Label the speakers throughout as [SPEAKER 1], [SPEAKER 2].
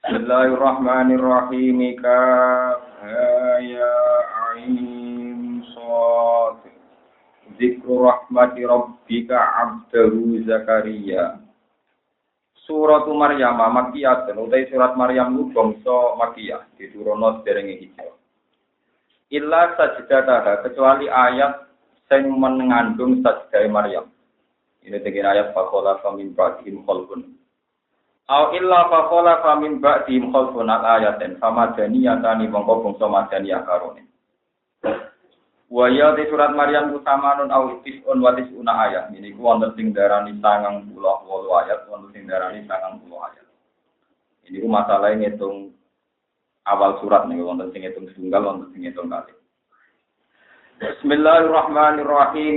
[SPEAKER 1] Bismillahirrahmanirrahim. Ya ain shad. Zikru rahmati rabbika 'abdahu Zakaria. Surat Maryam Makkiyah, utai surat Maryam ku bangsa Makkiyah, diturunno derenge hijrah. Illa sajdataha, kecuali ayat sing mengandung sajdah Maryam. Ini tegir ayat faqala famin ba'dihim khalqun. Au illa faqala famin ba'dihim khalqun ayatin famadaniyatani mongko bangsa madaniyah karone. Wa ya di surat Maryam utamanun au tisun wa tisuna ayat. Ini ku wonten sing darani 98 ayat, wonten sing darani 90 ayat. Ini ku masalahe ngitung awal surat nih, wonten sing ngitung tunggal, wonten sing ngitung kali. Bismillahirrahmanirrahim.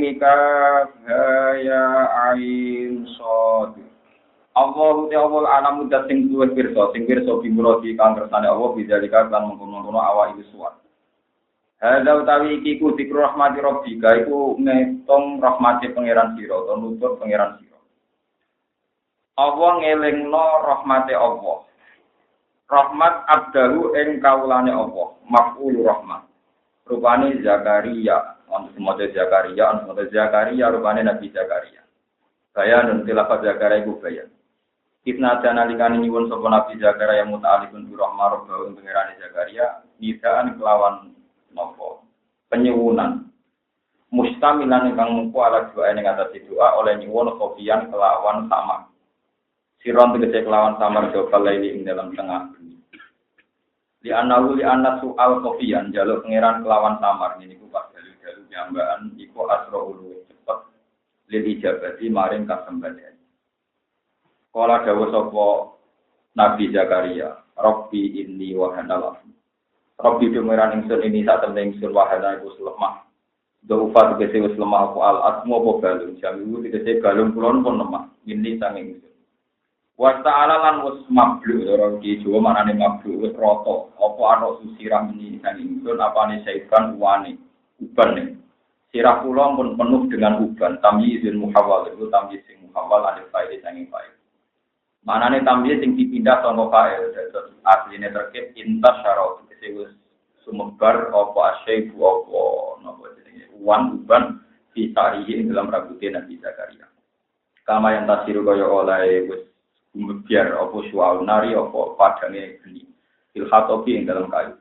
[SPEAKER 1] Ya ain shad. Allahu ta'ala alamu dat sing duwe pirsa bimurati kang kersane Allah bidzalika lan mengkono-kono awak iki suwat. Hadza utawi iki ku zikru rahmati rabbika iku ngitung rahmate pangeran sira utawa nutut pangeran sira. Allah ngelingno rahmate Allah. Rahmat abdahu ing kaulane Allah, maf'ul rahmat. Rupane Zakaria, ana semono Zakaria, ana semono Zakaria rupane Nabi Zakaria. Bayan tilafaz Zakaria iku bayan. Kitna dana likane nyuwun sapa Nabi Zakaria muta'alliqun bi rahmah rabbahu pangerane Zakaria, nidaan kelawan napa? Penyuwunan. Mustamilan ingkang mungku ala doa ing atas doa oleh nyuwun kopian kelawan sama. Siron tegese kelawan samar dobal laili ing dalam tengah. Li anna soal kopian jaluk pangeran kelawan samar niku pas dalu-dalu nyambaan iku asraul cepet lil ijabati maring kasembadan. Kala dawuh sapa Nabi Zakaria, Rabbi inni wa hanal. Rabbi pangeran ingsun ini sak temne ingsun wa hanal iku lemah. Dofa tegese wis lemah apa al asmu apa balung jamiu tegese balung kula pun lemah. Ini sanging ingsun. Wa ta'ala lan wis mablu ora iki Jawa manane mablu wis rata apa ana susirah ini sanging ingsun apane saiban uwane uban sirah kula pun penuh dengan uban tamyizul muhawwal itu tamyiz sing muhawwal alif fa'il sanging fa'il manane tamyiz sing dipindah saka fa'il terus asline terkait intas syarat wis sumebar apa asyaibu apa napa jenenge uban fisarihi dalam rambutnya Nabi Zakaria kama yang tasiru kaya oleh wis biar apa sual nari apa padange geni ilhatobi ing dalam kayu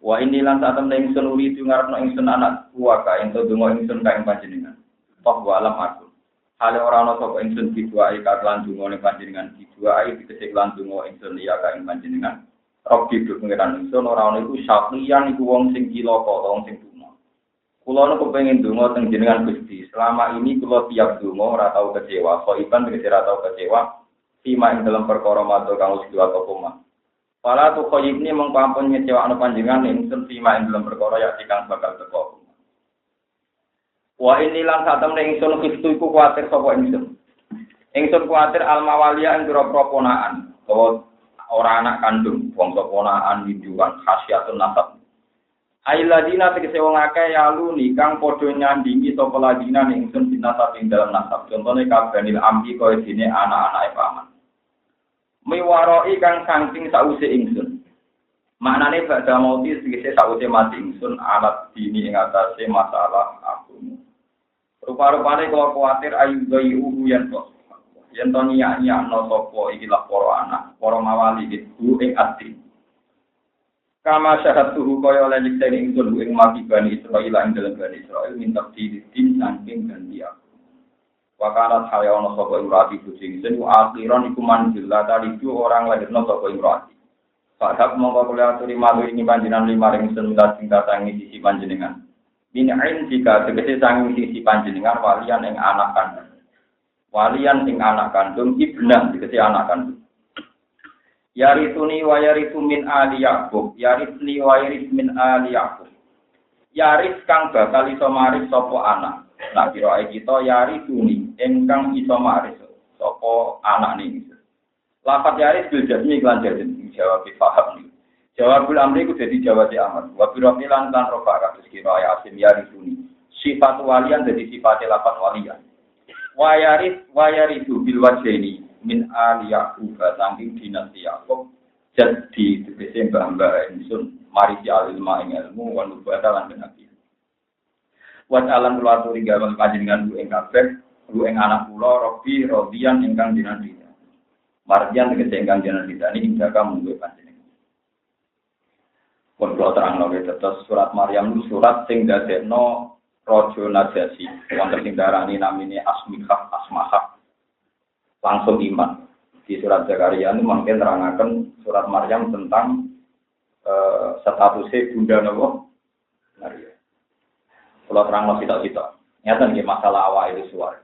[SPEAKER 1] wa ini lan satem ingsun uri tu ngarepno ingsun anak kuwaka ento donga ingsun kae panjenengan toh alam aku hale ora ana sapa ingsun diduai kakelan donga ning panjenengan diduai dikecek lan donga ingsun liya kae panjenengan Rabbi du pengiran ingsun ora ana iku sakliyan iku wong sing cilaka wong sing tuna kula niku kepengin donga teng jenengan Gusti selama ini kula tiap donga ora tau kecewa kok iban tegese ora tau kecewa Sima ing dalam perkara matur kang wis diwaca koma. Pala tu khoyibni mung pampun ngecewakno panjenengan ingsun sima ing dalam perkara ya kang bakal teko. Wa ini lan satemene ingsun kistu iku kuwatir sapa ingsun. Ingsun kuwatir almawalia ing pira-pira ponaan utawa ora anak kandung bangsa ponaan wijuan khasiatun nasab. Ailadina tegese wong akeh yaluni kang padha nyandingi sapa ladina ingsun binasab ing dalam nasab. Contone kabanil ambi kaya dene anak-anake paman. Miwaroi kang saking sause ingsun. Maknane badha mauti tegese sause mati ingsun alat dini ing atase masalah aku. Rupa-rupane kula kuwatir ayu bayu yen to. Yen to nyak-nyakno sapa iki lah para anak, para mawali itu ing ati. Kama syahatuhu kaya oleh nyeksen ingsun ing mati Bani Israil ing dalam Bani Israil minta didin saking ganti aku. Wakarat hayawana sapa imrati kucing sen akhiran iku manjil tadi itu orang lahirna sapa imrati. Padahal mongko kula aturi malu ing panjenengan limaring sen minta sing katangi sisi panjenengan. Binain jika tegese sanging sisi panjenengan walian ing anak kandung. Walian ing anak kandung ibnah tegese anak kandung. Yarituni wa yaritu min ali Yaqub, yaritni wa yarit min ali Yaqub. Yaris kang bakal iso maris sapa anak. Nah kira kita yarituni engkang iso maris sapa anak niki. Lafaz yaris bil jasmi lan jasmi jawab paham niki. Jawabul amri ku dadi jawab amat. Wa bi rafilan lan rafa kados kira asim yarituni. Sifat walian dadi sifat lafaz walian. Wa yaritu bil wajhaini min ali Yaqub saking dinasti Yaqub Jadi tegese mbah-mbah ingsun mari si alilma ing ilmu wa nubata lan nabi. Wa alam kula aturi gawe panjenengan ku ing kabeh, ku ing anak kula Robi Rodian ingkang dinandita. Marjan tegese ingkang dinandita niki jaga munggo panjenengan. Pun kula terangno tetes surat Maryam itu surat sing dadekno raja Najasyi, wonten sing darani namine Asmahah. Langsung iman. Di surat Zakaria ini mungkin terangaken surat Maryam tentang statusnya Bunda Nabi Maria. Kalau terang kita, nyata nih masalah awal itu suara.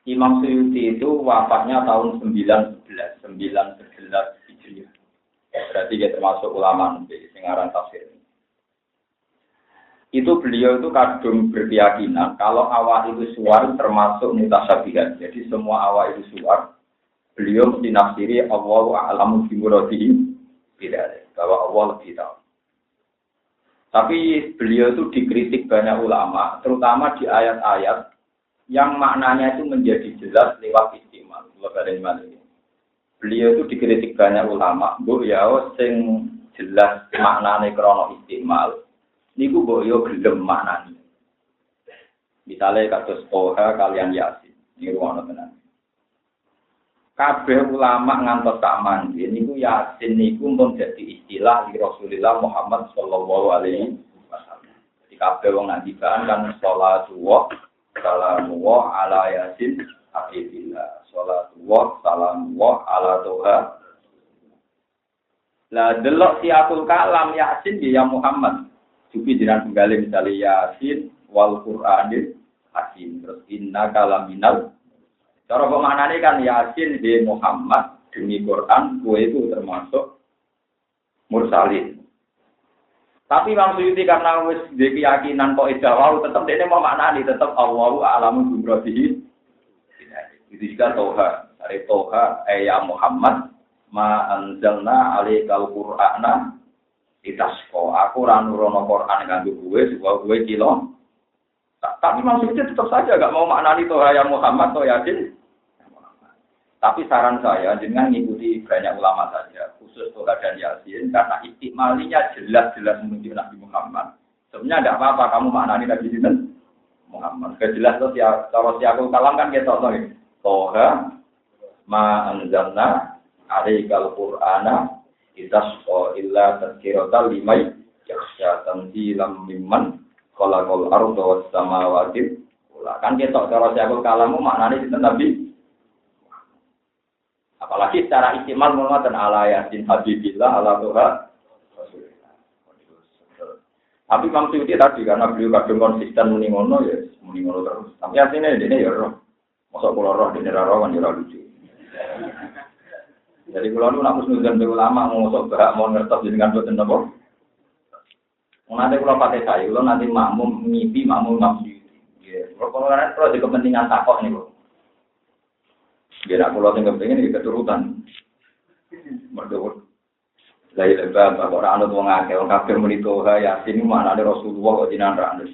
[SPEAKER 1] Imam Suyuti itu wafatnya tahun 1911 Hijriah. Berarti dia termasuk ulama di singaran tafsir. Itu beliau itu kadung berkeyakinan kalau awal itu suar termasuk mutasyabihat. Jadi semua awal itu suar. Beliau dinafsiri Allahu a'lamu bi muradihi bidzalik, bahwa Allah lebih tahu. Tapi beliau itu dikritik banyak ulama, terutama di ayat-ayat yang maknanya itu menjadi jelas lewat istimal. Beliau itu dikritik banyak ulama, mbok ya sing jelas maknane krana istimal. Niku mbok yo gelem maknane. Misale kados Toha kalian Yasin, niku ana tenan. Kabeh ulama ngantos tak mandi niku Yasin niku pun jadi istilah di Rasulullah Muhammad sallallahu alaihi wasallam. Jadi kabeh wong nandikane kan sholatu salamu ala Yasin habibillah. Sholatu salamu ala Toha. Lah delok siapul kalam Yasin ya Muhammad. Jupi jenengan penggale misale Yasin wal Qur'anil Hakim. Terus inna kalaminal. Cara pemaknane kan Yasin di Muhammad demi Quran, kue itu termasuk mursalin. Tapi Imam Suyuti karena wis duwe keyakinan kok ijawau tetep dene mau maknani tetep Allahu a'lamu bi muradihi. Itu juga Toha, dari Toha ya Muhammad ma anzalna alaikal Qur'ana litasqa. Aku ora nurono Quran kanggo kowe supaya kowe kilo. Tapi Imam Suyuti tetap saja enggak mau maknani Toha ya Muhammad atau Yasin. Tapi saran saya, dengan mengikuti banyak ulama saja, khusus Toha dan Yasin, karena istimalinya jelas-jelas menunjuk Nabi Muhammad. Sebenarnya tidak apa-apa, kamu maknani Nabi Muhammad. Kejelas itu, cara siakul kalam kan kita tahu. Toha, ma anzalna, alaikal Qur'ana, itasqa illa tadkirata limai, yaksya tanzilam mimman, khalaqal arda was samawati. Kan kita cara siakul kalammu maknani Nabi. Apalagi secara istimal mengatakan ala Yasin habibillah ala Toha. Tapi Imam Suyuti tadi karena beliau kadang konsisten muni ngono ya muni ngono terus. Tapi asline dene ya roh. Mosok kula roh dene ra roh kan ya lucu. Jadi kula nu nak musnuzan be ulama mosok bahak mau ngertos jenengan boten napa. Nanti kula pakai saya, kula nanti makmum ngipi makmum Imam Suyuti. Nggih, kula kalau di kepentingan takok niku. Biar aku lo tinggal pengen di keturutan, berdua. Dari lebar, orang anut wong akeh, wong kafir menitoha Yasin mana ada Rasulullah kok jinan randes.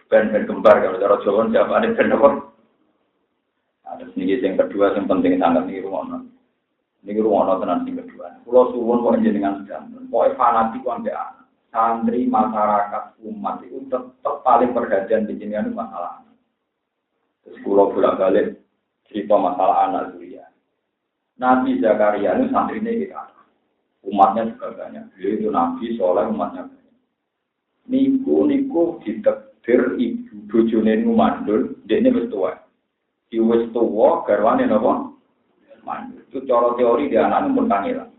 [SPEAKER 1] Ben kembar kalau cara Jawa siapa ada ben apa? Ada sedikit yang kedua yang penting sangat nih rumono. Ini rumono tenan sing kedua. Pulau suwun kok jenengan sedang. Pokoknya fanatik wong anak. Santri masyarakat umat itu tetap paling perhatian di jenengan masalah. Terus pulau bolak-balik cerita masalah anak Zulia. Nabi Zakaria itu santrinya kita. Umatnya juga banyak. Beliau itu Nabi, soalnya umatnya banyak. Niku ditekdir ibu bojone mandul, dekne wis tuwa. Di wis tuwa garwane napa? Mandul. Itu cara teori dia anak pun kangelan.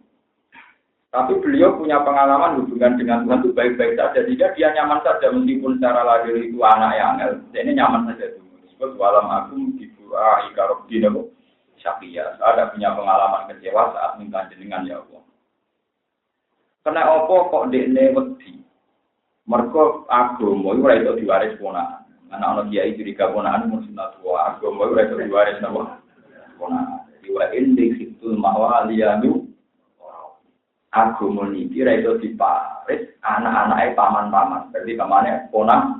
[SPEAKER 1] Tapi beliau punya pengalaman hubungan dengan Tuhan itu baik-baik saja. Jika dia nyaman saja meskipun secara lahir itu anak yang angel, dekne nyaman saja dulu. Disebut walam agung Ikarok di nebo Syafiya. Ada punya pengalaman kecewa saat minta jenengan ya Allah. Kena opo kok dekne wedi. Mergo agama iku ora iso diwaris ponakan. Anak-anak kiai curiga ponakan mung sunat wa agama iku ora iso diwaris napa? Ponakan. Wa indi situl mawaliyanu. Agama niki ora iso diparis anak-anake paman-paman. Berarti pamane ponak.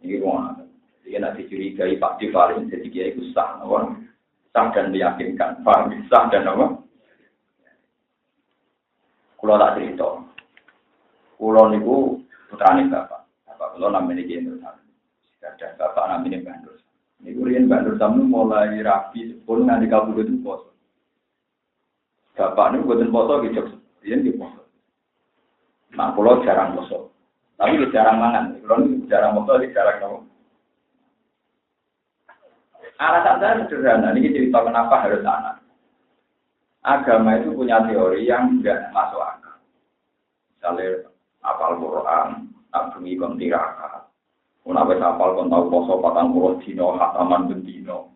[SPEAKER 1] Iki ponakan. Jika nanti curigai Pak Divarin, jadi dia itu sah dan meyakinkan. Sah dan apa? Kulo tak cerita. Kulo niku putrane bapak. Bapak kulo namanya Ki Endro Sami. Ada bapak namanya Bandur. Niku riyen Bandur Sami mulai rapi sepuluh nganti kabudut itu poso. Bapak niku boten poso ki jog riyen ki poso. Nah kulo jarang poso. Tapi jarang mangan. Kulo niku jarang poso, jarang nopo. Alasan saya sederhana, ini cerita kenapa harus anak. Agama itu punya teori yang tidak masuk akal. Misalnya, apal Quran, abungi kon tirakat. Menawes apal kon tau poso patang puluh dino, hataman bendino.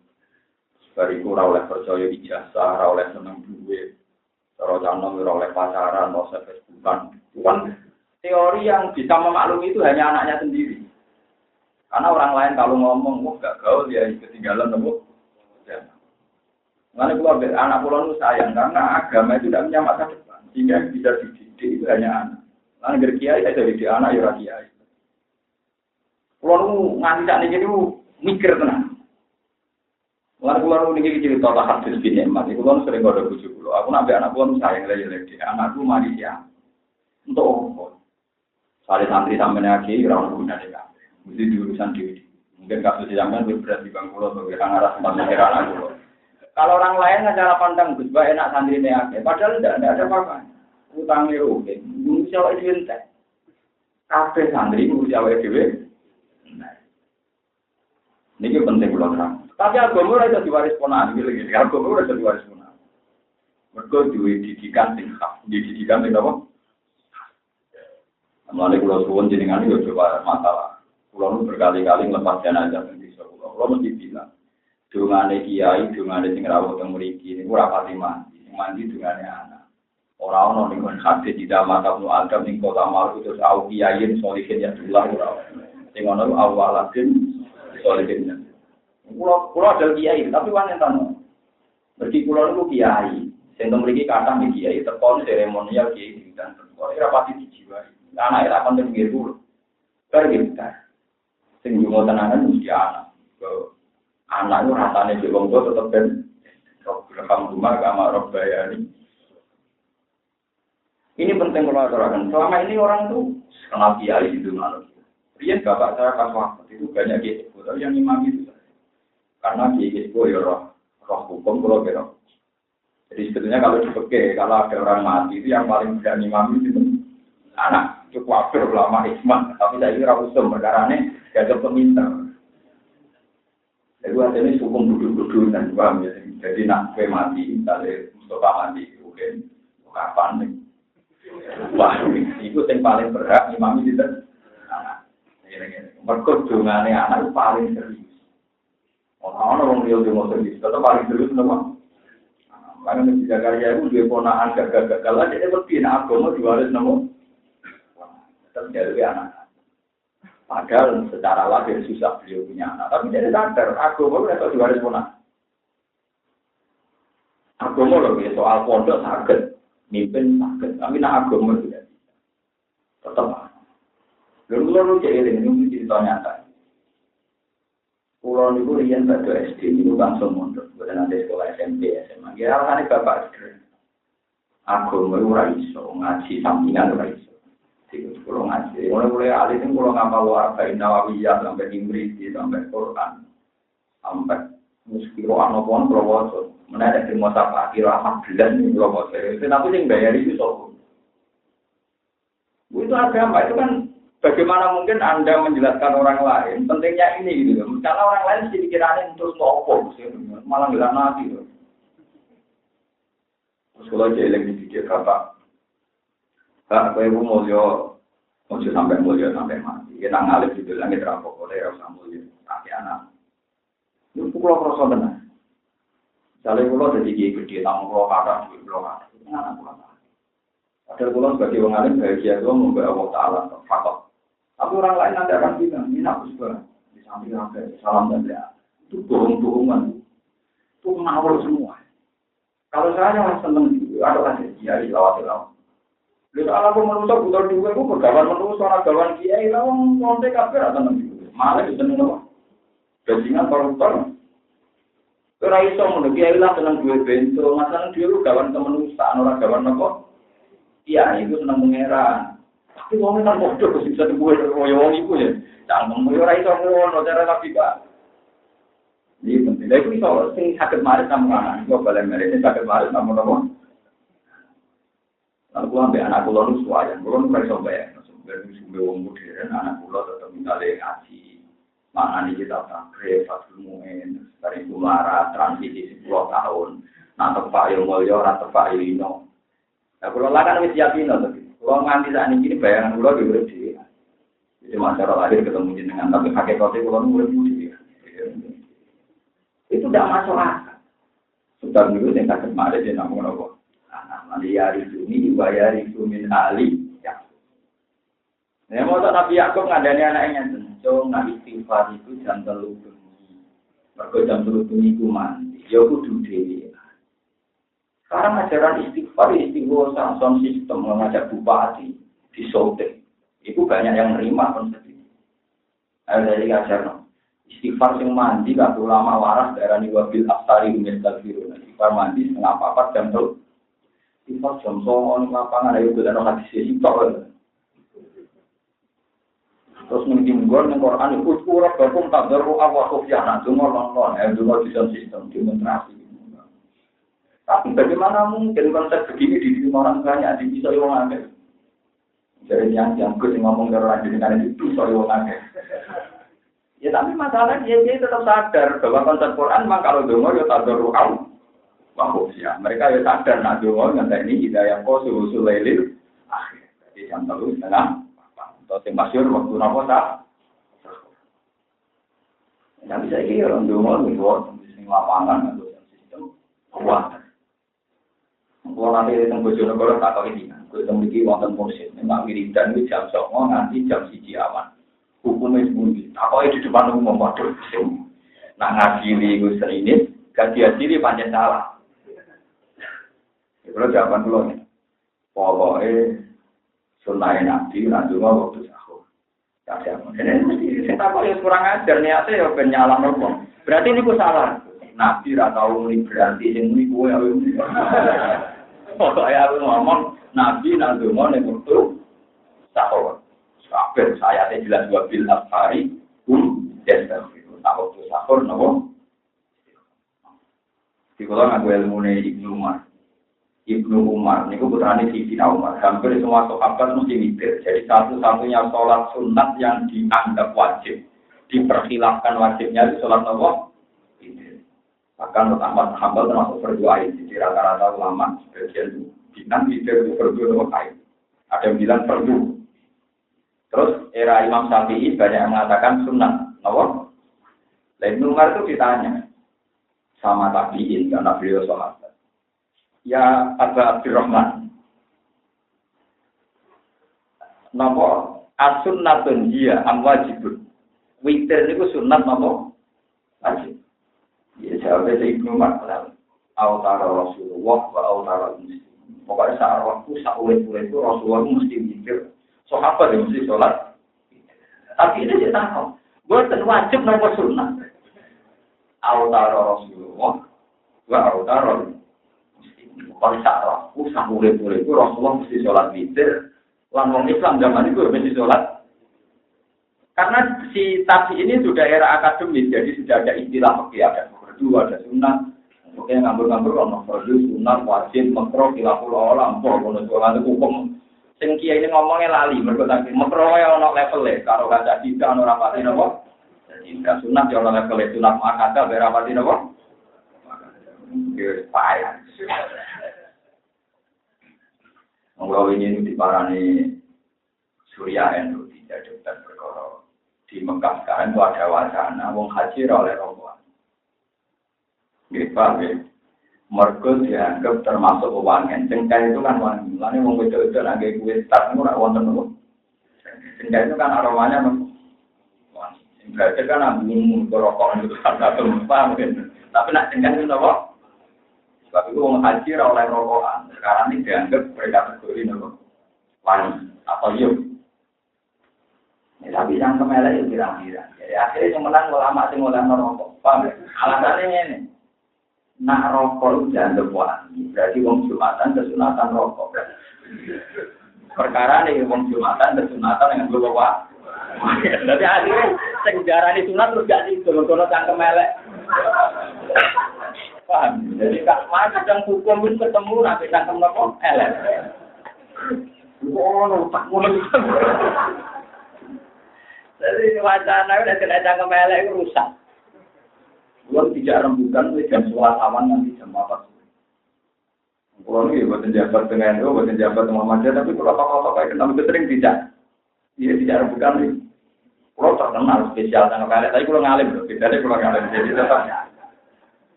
[SPEAKER 1] Bariku ora oleh percaya ijazah, ora oleh seneng duit. Cara canom ora oleh pacaran, ora oleh Facebookan. Bukan teori yang bisa memaklumi itu hanya anaknya sendiri. Karena orang lain kalau ngomong, wah gak gaul ya ketinggalan nemu. Karena keluarga anak pulau itu sayang karena agama itu tidak punya masa depan, sehingga bisa dididik itu hanya anak. Karena dari kiai saya dididik anak ya kiai. Pulau nganti saat ini mikir tenang. Karena pulau ini cerita tak hadis bin Emat, pulau sering ada bujuk pulau. Aku nabi anak pulau sayang lagi anakku mari ya. Untuk apa? Saya santri sampai lagi orang guna dia. Mesti diurusan diri. Mungkin kasus zaman berat di Bangkulo sebagai arah tempat pikiran aku. Kalau orang lain cara pandang Gus Ba enak santri neake, padahal tidak ada apa-apa. Utangnya oke, ngurus awake dhewe entek. Kabeh santri ngurus awake dhewe. Niki penting kula terang. Tapi agama ora iso diwaris ponakan iki lagi. Agama ora iso diwaris ponakan. Mergo duwe didikan sing hak, didikan sing apa? Mulai kula suwun jenengan yo coba masalah. Kulo berkali-kali ngelepas jenazah teng desa kulo. Kulo mesti bilang, dungane kiai, dungane sing rawuh teng mriki niku ora pati mandi. Sing mandi dungane anak. Ora ono ning kon hadis tidak mata nu adam ning kota Malu terus au kiai solihin ya dullah ora. Sing ono awalatin solihin. Kulo ada kiai, tapi wong enten. Mergi kulo niku kiai. Sing teng mriki kathah niki kiai teko seremonial kiai dan ora pati dijiwai. Anak ora kon teng ngiru. Pergitar. Sing yo tenanan mesti anak. Anak itu rasanya di wong tua tetap ben rekam rumah sama roh bayani. Ini penting kalau aturakan. Selama ini orang tuh kenal kiai itu malu. Rian bapak saya pas waktu itu banyak kiai, tapi yang imam itu karena kiai itu ya roh hukum kalau kira. Jadi sebetulnya kalau dipakai kalau ada orang mati itu yang paling berani imam itu anak. Cukup akhir ulama hikmah, tapi saya kira usum perkarane gagap peminta. Jadi ini hukum duduk-duduk dan paham ya. Jadi nak kue mati, misalnya Mustafa mati, mungkin kapan nih? Wah, itu yang paling berat imam itu anak. Merkut dungane anak itu paling serius. Orang-orang dia cuma serius, tetap paling serius nama. Karena di Jakarta itu dia ponaan gagal-gagal aja dia berpindah agama diwaris nama. Terjadi anak. Padahal secara lahir susah beliau punya anak. Tapi dia sadar, agama itu diwaris ponak. Agama loh, soal pondok sakit, mimpin sakit. Tapi nak agama tidak bisa. Tetap. Lalu jadi ini cerita nyata. Pulau itu rian pada SD itu langsung mundur. Bukan ada sekolah SMP, SMA. Ya alasannya bapak sederhana. Agama itu raiso, ngaji sampingan raiso. Kalau ngaji, mulai alih itu kalau ngapal warga Nawawiyah sampai Imriti sampai Quran, sampai muskiro anopon proposal, mana ada di masa akhir alhamdulillah ini proposal. Tapi yang bayar itu soal itu agama itu kan bagaimana mungkin Anda menjelaskan orang lain pentingnya ini gitu. Karena orang lain sih pikirannya untuk apa, malah nggak nanti. Terus kalau jelek dipikir kata. Aku ibu mulia sampai mati. Kita ngalih di langit terapok oleh rasa mulia kaki anak. Itu pulau kerasa benar. Misalnya pulau jadi gede, tamu pulau kata, pulau kata, anak pulau kata. Padahal pulau sebagai orang alim bahagia itu membawa Allah Taala faktor. Tapi orang lain nanti akan bilang, ini aku juga di samping sampai salam dan doa. Itu bohong-bohongan, itu ngawur semua. Kalau saya senang ada kasih kiai lawat-lawat. Lalu kalau manusia butuh dua, aku bergawan manusia, gawan kiai, lalu kontek kafir atau nanti malah itu seneng bajingan koruptor. Orang iso menurut kiai lah seneng dua bentuk, masalah dia lu gawan manusia, orang gawan apa? Iya, itu senang pangeran. Tapi wong kan bodoh kok bisa dibuat koyo wong iku ya. Cangkem yo ora iso ngono cara tapi Pak. Iki penting. Lha iku iso sing saged marit sampeyan. Kok balen marit saged marit namun apa? Aku ambek anak kula nu suwayan, kula nu iso bayang. Sebenarnya sumbe wong modern anak kula tetep misale ngaji. Maknane kita takre fatul mu'min, dari kumara transisi 10 tahun. Nah tepak yo mulya ora tepak ino. Nah kula kan wis yakin to. Kula nganti sak niki bayangan kula dhewe dhewe. Jadi masyarakat lahir ketemu jenengan tapi hakikate kula nu urip dhewe. Itu tidak masuk akal. Sudah dulu yang sakit marah dia namun apa? Anak maliyari sumi, bayari sumin ali. Ya. Nah, mau Nabi Yakub ngadani anaknya so nabi istighfar itu jam 3 bengi. Mergo jam 3 bengi ku mandi. Ya kudu dhewe. Sekarang ajaran istighfar sound system mengajak bupati di Sultan. Itu banyak yang menerima konsep ini. Ayo dari ajaran istighfar sing mandi gak ulama waras darani wabil aftari umestafirun. Istighfar mandi setengah 4 jam 3. Istighfar jam 9 lapangan ayo bener hadis sitok. Terus mengtinggal ning Quran iku kurang bakum tadarru wa khufyana cuma nonton dulu di sistem demonstrasi. Tapi bagaimana mungkin konsep begini diterima orang banyak di bisa wong akeh. Jadi yang gue ngomong karo dengan itu bisa wong akeh. Ya tapi masalahnya dia tetap sadar bahwa konsep Quran memang kalau dongo ya tadarru wa khufya. Mereka ya sadar nak dongo ngenteni hidayah qasul sulailil akhir. Jadi jam 3:30 atau yang masyur waktu napa tak? Ya bisa iki orang dongo niku sing lapangan atau sistem kuat. Kalau nanti teng Bojonegoro tak tahu ini, gue memiliki wonten mursyid, memang wiridan itu jam 09.00 nganti jam 1 awan. Hukumnya sembunyi, apa di depan umum waduh. Nah ngadili gue serinit, gak diadili pancen salah. Kalau jawaban dulu nih, pokoknya sunai nabi nanti mau waktu sahur. Tak siapa. Ini saya tahu ya kurang ajar niatnya ya penyalah nopo. Berarti ini gue salah. Nabi ratau ini berarti ini gue yang pokoknya aku ngomong Nabi nanti mau nih waktu sahur. Kabeh saya jelas wabil afari desel itu. Tak waktu sahur nopo. Di kalau ngaku ilmu nih Ibnu Umar, ini putrane Sayyidina Umar. Hampir semua sahabat mesti mikir. Jadi satu-satunya sholat sunat yang dianggap wajib, diperkhilafkan wajibnya itu sholat nopo. Bahkan Ahmad Hambal termasuk berdua ini. Jadi rata-rata ulama sebagian bilang itu berdua nopo kain. Ada yang bilang berdua. Terus era Imam Syafi'i banyak yang mengatakan sunat nopo. Ibnu Umar itu ditanya sama tabiin karena beliau sahabat. Ya Aba Abdurrahman. Napa as-sunnatun hiya am wajibun. Witir niku sunat napa? Wajib. Ya jawabnya Ibnu Umar. Autara Rasulullah wa autara muslim. Pokoknya saat waktu saat itu Rasulullah mesti witir. Sahabat yang mesti sholat. Tapi ini dia tahu. Bukan wajib napa sunat. Autara Rasulullah wa autara kalau saat usah boleh itu Rasulullah mesti sholat witir, orang Islam zaman itu mesti sholat. Karena si tadi ini sudah era akademis, jadi sudah ada istilah fikih, ada berdua, ada sunnah. Oke, ngambur-ngambur orang fardu, sunnah, wajib, makruh, khilaful alam, kalau sholat itu hukum. Sing kiai ini ngomongnya lali, mereka makruh ya ono level kalau kaca tidak ono rapati nopo. Jadi sunnah ya ono level sunnah makada berapati nopo. Payah. Kalau ini diparani Surya itu tidak dokter perkara di Mekah sekarang itu ada wacana wong haji oleh rombongan. Gitu, mereka dianggap termasuk wangen. Cengkeh itu kan wangi. Lalu wong itu lagi kue start itu nak wonten dulu. Cengkeh itu kan aromanya wangi. Cengkeh itu kan ambung rokok itu kata tumpah mungkin. Tapi nak cengkeh itu apa? Sebab itu orang haji oleh rokokan. Sekarang ini dianggap berkategori wangi atau yuk. Ya, tapi yang kemelek itu kira-kira. Jadi akhirnya yang menang ulama sing oleh merokok. Paham? Alasannya ini. Nak rokok itu dianggap wangi. Berarti wong Jumatan kesunatan rokok. Perkara nih wong Jumatan dan Sunatan yang gue bawa. Jadi akhirnya sejarah sunat terus gak sih kalau cangkem elek. Paham? Jadi kadang hukum itu ketemu nanti cangkem apa elek. Oh, tak mulai. Jadi wacana udah kena cangkem elek itu rusak. Belum tidak rembukan jam 11 awan nanti jam 4. Kalau ini buat jabat dengan itu, buat jabat sama Muhammadiyah, tapi kalau apa-apa kayak kenal itu sering tidak. Iya tidak rembukan nih. Kalau terkenal spesial cangkem elek, tapi kalau ngalim loh, bedanya kalau ngalim jadi tetap.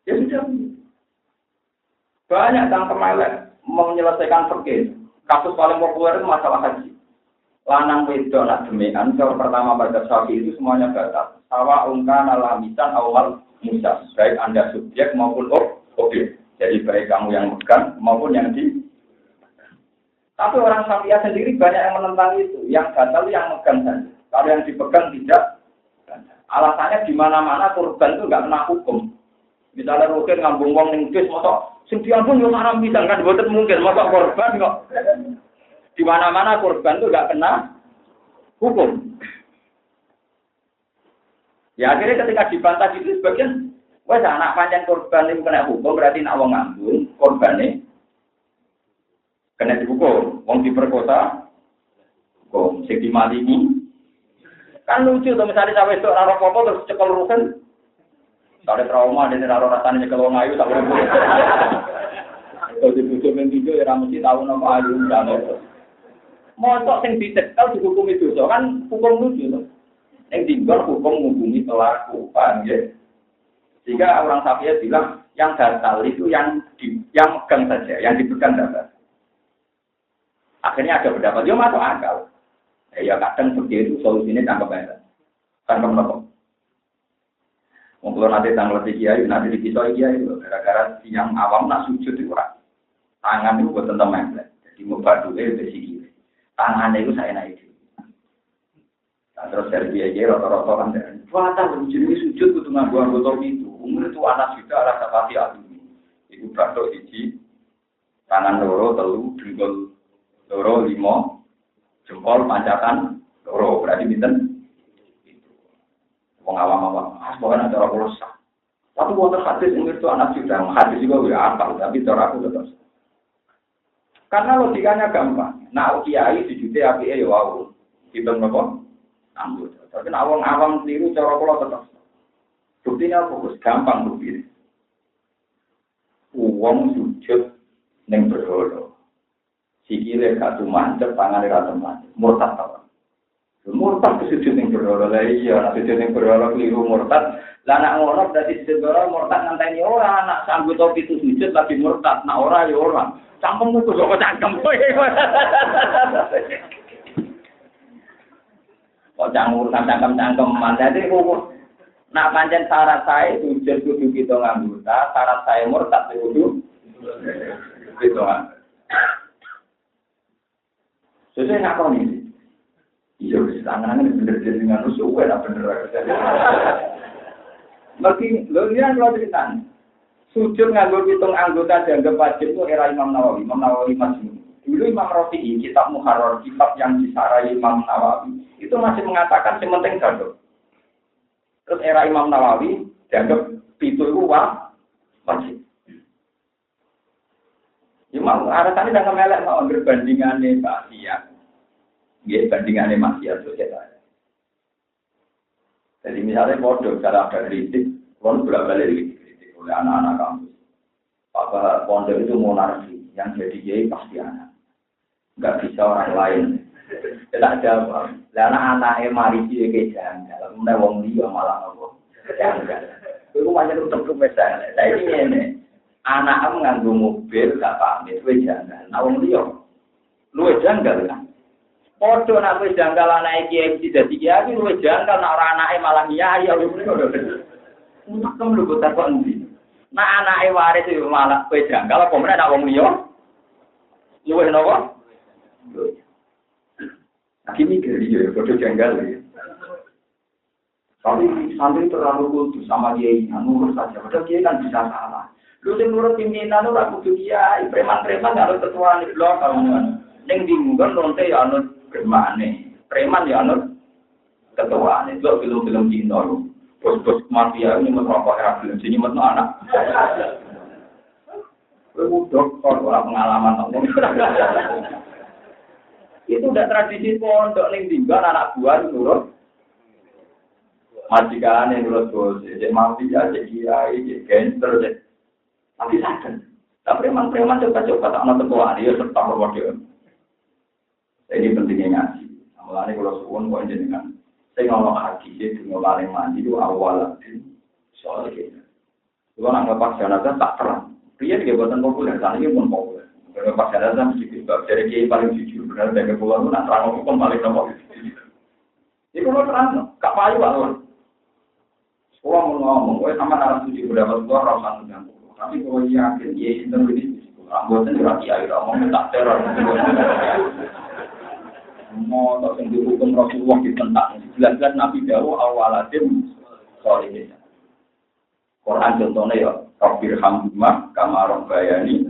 [SPEAKER 1] Ya sudah. Banyak cangkem elek menyelesaikan fikih. Kasus paling populer itu masalah haji. Lanang wedok nak demian, kalau pertama pada Syafi'i itu semuanya batal. Sawa ungkan alamisan awal musas, baik Anda subjek maupun objek. Jadi baik kamu yang megang maupun yang di. Tapi orang Syafi'i sendiri banyak yang menentang itu. Yang batal yang megang saja. Kalau yang dipegang tidak. Alasannya di mana-mana korban itu nggak kena hukum. Misalnya Rukin ngambung wong ning bis, mosok sing diambung yo haram bisa kan boten mungkin, mosok korban kok. Di mana-mana korban itu nggak kena hukum. Ya akhirnya ketika dibantah itu sebagian, wes anak pancen korban itu kena hukum berarti nak wong ngambung korbannya kena dihukum, wong diperkosa, hukum, sing dimalimi. Kan lucu tuh misalnya sampai itu ora apa-apa terus cekel Rukin. Kalau trauma dan raro rasanya nyekel wong ayu tak boleh. Kalau dibujuk mendijo ya mesti tahu nama ayu dan mosok sing dicekel dihukum itu so kan hukum lucu loh. Yang tinggal hukum menghubungi pelaku, paham ya? Sehingga orang Syafi'i bilang yang batal itu yang megang saja, yang dipegang saja. Akhirnya ada pendapat dia masuk akal. Ya kadang seperti itu solusinya tangkap aja, tangkap nopo. Kalau nanti tanggal kiai, nanti dipisah kiai itu gara-gara yang awam nak sujud itu orang tangan itu buat tentang memplek, jadi mau bantu dari sini. Tangannya itu saya naik. Nah, terus dari kiai rata-rata kan dari wah jadi sujud itu nganggu anggota itu, umur itu anak juga rasa pasti alumni. Ibu bantu siji, tangan loro, telu, dengkul loro, 5, jempol, pancatan loro, berarti binten. Pengawam-awam, bukan acara rusak. Tapi waktu hadis itu anak juga, hadis juga udah apal, tapi cara aku tetap. Karena logikanya gampang. Nah, kiai dijuti api ya wow, kita ngapa? Ambil. Tapi nak awam tiru cara kalau tetap. Buktinya fokus, gampang bukti. Uang sujud neng berholo. Sikile katu mancep, tangannya rata mancep, murtad tau. Murtad sujud yang berdoa lah iya, sujud yang berdoa keliru murtad. Lah nak ngono berarti sujud berdoa murtad nganteni ora, nak sanggup topi itu sujud lagi murtad, nak ora ya ora. Cangkemmu kok cangkem kowe. Kok urusan cangkem-cangkeman. Jadi kok nak pancen syarat saya sujud kudu kita ngangguta, syarat saya murtad kudu gitu kan. Sesuai ngakoni. Iya, tangan-tangan bener dengan rusuh, enak bener. Mungkin, lo lihat kalau cerita, sujud nganggur hitung anggota dianggap wajib itu era Imam Nawawi masih. Dulu Imam Rafi'i, kitab Muharrar, kitab yang disarai Imam Nawawi, itu masih mengatakan yang penting gado. Terus era Imam Nawawi dianggap itu wajib. Imam alasannya dengan melek mau berbandingannya Pak Siak. Ya, bandingannya maksiat sosial. Jadi misalnya bodoh, cara ada kritik, kalau bolak-balik dikritik oleh anak-anak kampus. Pak pondok itu monarki, yang jadi kiai pasti anak. Enggak bisa orang lain. Tidak jawab. Karena anaknya mari dia ke jangan. Kemudian wong dia malah ngomong. Jangan. Itu macam untuk misalnya. Saya ini anak menganggu mobil, gak pamit, jangan. Nah wong dia, lu janggal kan? Podo nak wis janggal anake kiai dadi kiai luwih janggal nak ora anake malah kiai ya lho. Untuk kem lho botar kok endi. Nak anake waris yo malah kowe janggal apa meneh nak wong liya. Luwih napa? Aki mikir yo podo janggal ya. Tapi santri terlalu kultus sama kiai, nurut saja. Padahal kiai kan bisa salah. Lu sing nurut pimpinan ora kudu kiai, preman-preman harus ketua di blok kawan. Ning dinggon lonte ya anut premane. Preman ya anut ketuane. Itu film-film Cina lho. Bos-bos mafia ini merokok ya film sini metno anak. Lu dokter ora pengalaman ngomong. Itu udah tradisi pondok ning dinggon anak buah nurut. Majikane nurut bos, cek mafia, cek kiai, cek gangster, tapi sadar. Tapi preman-preman coba-coba tak ana tekoan ya serta model. Ini pentingnya ngaji. Mulane kalau suwun kok jenengan sing ana haji sing paling mandi itu awal soal iki. Kulo nak lepas jenazah tak terang. Piye iki boten populer, sakniki pun populer. Lepas jenazah mesti sebab dari kiai paling jujur, benar dari pulau itu nak terang hukum paling nomor. Iku lo terang, gak payu wae. Kulo ngomong, kowe sama narasi suci berdapat kulo ora usah nganggo. Tapi kalau yakin, ya itu ini, anggota dirati air, ngomong tak teror. Mau tak sendiri hukum Rasulullah ditentang. Jelas-jelas Nabi Dawo awalatim soalnya. Quran contohnya ya, Rabbir Hamdumah, Kamarok Bayani.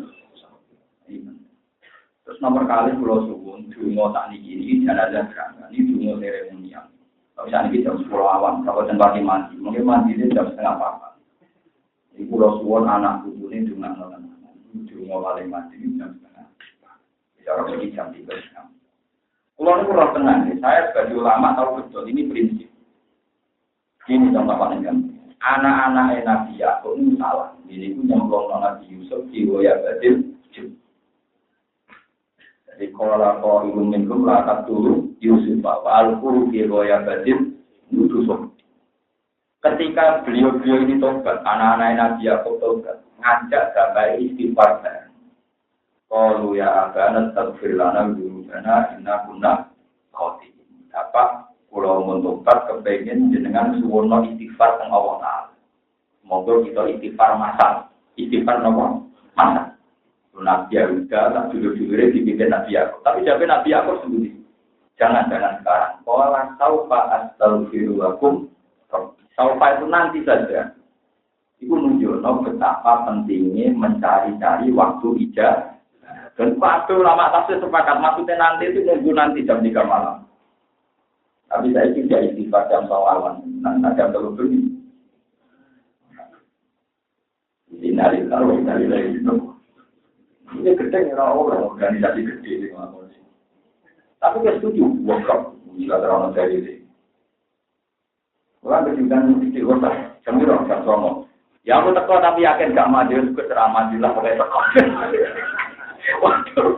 [SPEAKER 1] Terus nomor kali Pulau Suwun, dungo tak ini jenazah kerana, ini dungo seremonial. Kalau misalnya kita jam 10 awam, kalau tempat mandi, mungkin mandi itu jam setengah apa. Di Pulau Suwon anak buku ini cuma paling mati jam setengah. Bicara pergi jam 3 jam. Pulau ini kurang tenang. Saya sebagai ulama tahu betul ini prinsip. Ini contoh paling gampang. Anak-anak Nabi Yakub ini salah. Ini pun nyemplung Nabi Yusuf di Woya Badil. Jadi kalau ilmu minum lakat dulu Yusuf bahwa al-Quru di Woya Badil Yusuf. Ketika beliau-beliau ini tobat, anak-anak Nabi Yakub tobat, ngajak sampai istighfar. Qalu ya abana astaghfir lana dzunubana inna kunna khati'in. Apa kula mun tobat kepengin jenengan suwono istighfar teng Allah Taala. Semoga kita istighfar masal. Istighfar napa? Masal. Nabi Yahuda tak dulu-dulure dipimpin Nabi Yakub. Tapi jawab Nabi Yakub sendiri. Jangan-jangan sekarang. Qala saufa astaghfiru lakum. Saufa itu nanti saja. Itu menunjukkan betapa pentingnya mencari-cari waktu ijazah. Dan waktu lama tafsir sepakat maksudnya nanti itu nunggu nanti jam 3 malam. Tapi saya tidak istighfar jam sawalan. Nanti jam 3 ini. Ini dari itu. Ini gede orang organisasi gede. Tapi saya setuju. Workshop. Jika terang dari ini. Orang berjuang di kota, jam 2. Ya aku teko tapi yakin gak maju, juga ceramah lah pakai teko. Waduh,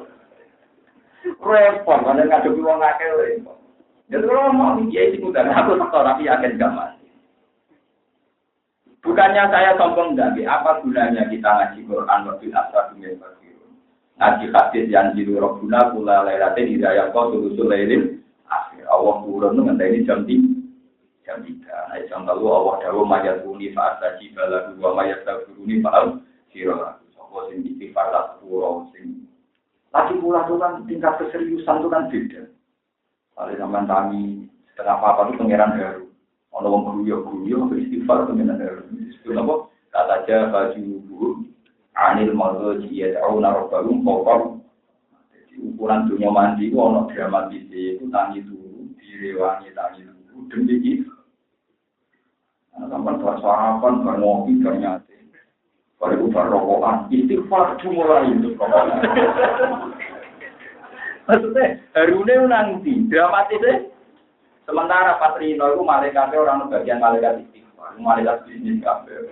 [SPEAKER 1] repot, mana ngadepi wong akeh repot. Jadi kalau mau dia itu mudah, aku teko tapi yakin gak maju. Bukannya saya sombong lagi, apa gunanya kita ngaji Quran waktu asal dunia berfirman. Ngaji hadis yang jiru Rabbuna kula lailatin hidayah kau sulusul lailin akhir. Allah turun ngenteni jam 3. Jam 3. Nah, jam 3 Allah dawuh mayatuni fa'astaji balagu wa mayastagfiruni fa'al sirah. Sopo sing istighfar tak sepuro sing. Lagi pula itu kan tingkat keseriusan itu kan beda. Kalau zaman kami setengah apa itu pangeran baru. Ono wong guyu-guyu istighfar pangeran baru. Itu apa? Kata aja baju buruk anil maghzi yad'una rabbahum fawqa. Jadi ukuran dunia mandi itu ono dramatis itu tangi turu, direwangi tangi turu demi itu. Sampai sarapan, ngopi, ternyata. Kalau itu rokokan, istighfar mulai itu. Maksudnya, harusnya nanti, dramatisnya. Sementara Patrino itu malaikatnya orang bagian malaikat istighfar. Malaikat bisnis kafe.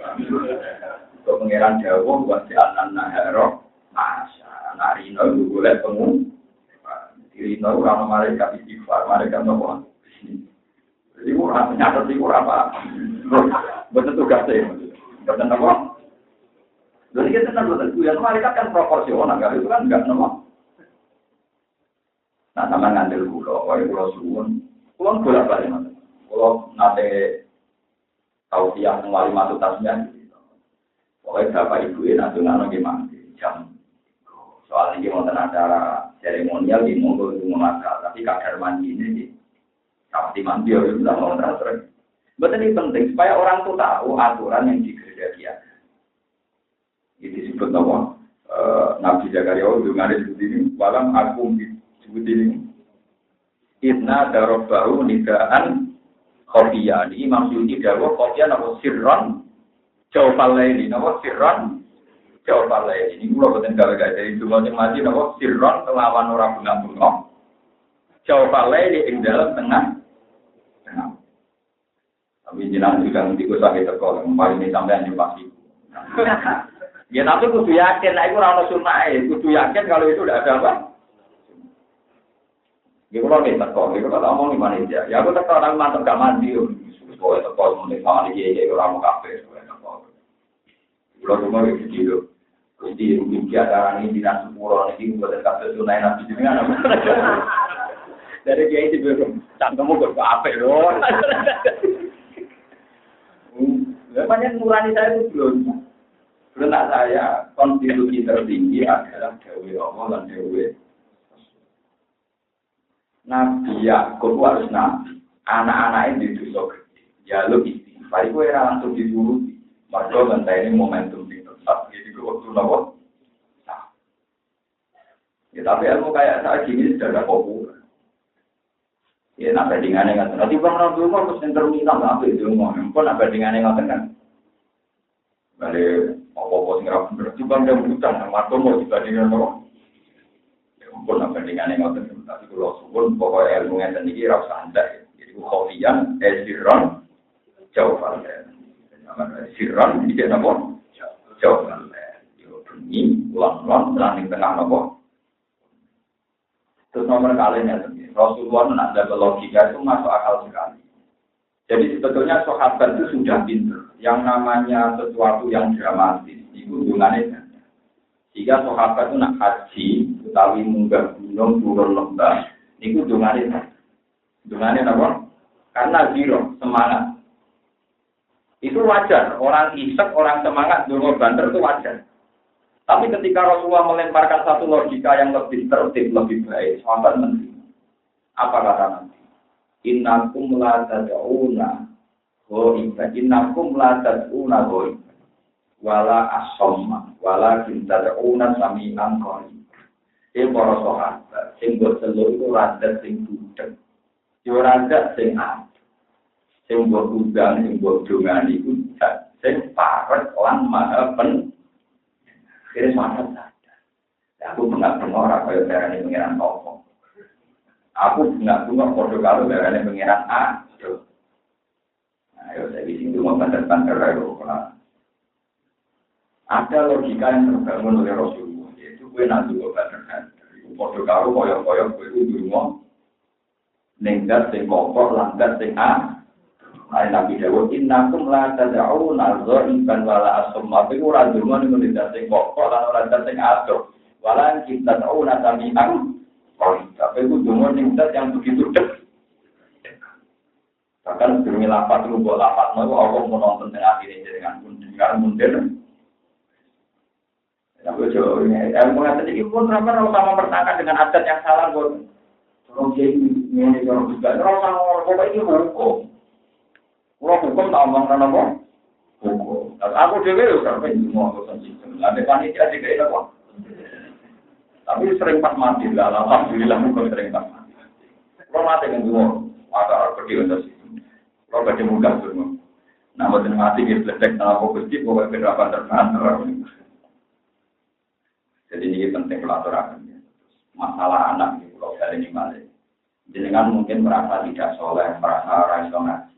[SPEAKER 1] Untuk pengeran Jawa, buat si An-Naharo, Masya. Narino itu boleh pengung. Rino orang malaikat istighfar, malaikat nopo. Jadi kurang, nyata sih kurang apa. Betul tugasnya, betul apa? Jadi kita betul yang malaikat kan proporsional, kalau itu kan enggak nama. Nah, sama ngandel pulau suwun, pulau bolak-balik mas. Pulau nate tahu siang kembali masuk tasnya. Pokoknya bapak ibu ini nanti gimana jam. Soal ini mau acara seremonial di monggo itu mengajar, tapi kadar mandi ini pasti mandi ya sudah mau transfer. Betul ini penting supaya orang tuh tahu aturan yang di gereja dia. disebut nama Nabi Zakaria dengan disebut ini walam aku disebut ini Inna darobahu nidaan khofiyah ini maksudnya dawa khofiyah nama sirron jawabal ini nama sirron jawabal ini kalau betul kalau dari dulu masih nama sirron kelawan orang bunga-bunga jawabal ini di dalam tengah tapi jenang juga nanti gue sakit terkol paling ini sampai yang pasti ya tapi kudu yakin, aku orang sunnah kudu yakin kalau itu tidak ada apa. Ya kalau kita kok, kita kata omong di mana aja. Ya aku tak tahu orang mantap gak mandi, supaya terkol mulai sama lagi ya orang mau kafe, supaya terkol. Kalau cuma begitu, jadi mungkin ada ini di nasi pura ini buat kafe sunnah nabi juga nama. Dari dia itu belum, cangkemmu kok kafe loh. Banyak nurani saya itu belum. Karena saya konstitusi tertinggi adalah Dewi Allah dan Dewi Nabi Yakub harus nabi. Anak-anak ini dosa gede. Ya lu istighfar. Itu era langsung disuruh. Mereka mentah ini momentum yang tetap. Jadi waktu nopo. Ya tapi ilmu kayak saya gini sudah ada populer. Ya nak bandingannya nggak. Nanti bang dulu mau pesen terminal apa itu mau. Pun nak bandingannya nggak kan. Balik. Apa-apa sing ra bener juga ndak mudang marko mau dibandingkan kok. Ya ampun bandingannya ngoten tapi kula suwun pokoke ilmu ngeten iki ra usah andak. Jadi khofiyan sirron jawab ya. Sirron iki napa? Jawab. Yo bunyi ulang-ulang lan tengah napa? Terus nomor kalian ya Rasulullah ada logika itu masuk akal sekali. Jadi sebetulnya sahabat itu sudah pintar. Yang namanya sesuatu yang dramatis, itu hubungannya. Jika sahabat itu nak haji, utawi munggah gunung, turun lembah, itu hubungannya. Hubungannya apa? Karena zero, semangat. Itu wajar. Orang isek, orang semangat, dulu banter itu wajar. Tapi ketika Rasulullah melemparkan satu logika yang lebih tertib, lebih baik, sahabat menerima. Apa kata nanti? Innakum la tad'una ghaibah innakum la tad'una ghaibah wala as-samma walakin tad'una sami'an qarib. Para sahabat sing mbok celuk iku radat sing budheg. Yo radat sing apik. Sing mbok undang sing mbok dongani iku sing parek lan maha pen. Kira sahabat sadar. Aku bengak-bengok ora kaya darane pengiran apa. Aku nggak punya kode kalau darahnya pengiran A. Ayo saya di sini mau banter-banter ayo. Ada logika yang terbangun oleh Rasulullah. Yaitu gue nanti gue banterkan. Kode kalau koyok-koyok gue itu mau nenggat sing kokok langgar sing A. Lain Nabi Dawud innakum la tad'u nazar iban wala asum. Tapi ora durung nenggat sing kokok lan ora sing adoh. Wala kita tahu nasami ang. Oh, tapi itu cuma tingkat yang begitu dekat. Bahkan sebelumnya lapat itu buat lapat, mau Allah mau nonton tengah ini dengan mundur. Ya, betul. Ilmu yang tadi pun sama pertanyaan dengan adat yang salah buat orang ini orang juga. Orang sama ini hukum. Orang hukum tak omong apa? Hukum. Aku juga sampai semua urusan sistem. Ada panitia juga itu apa? Tapi sering pas mati lah, alhamdulillah bukan sering pas mati. Kalau mati kan semua, maka pergi untuk situ. Kalau baca mudah semua. Nah, bukan mati kita selesai tanah fokus di bawah penerapan terbantar. Jadi ini penting pelajaran. Masalah anak ini kalau dari ini malah. Jangan mungkin merasa tidak soleh, merasa raiso ngaji.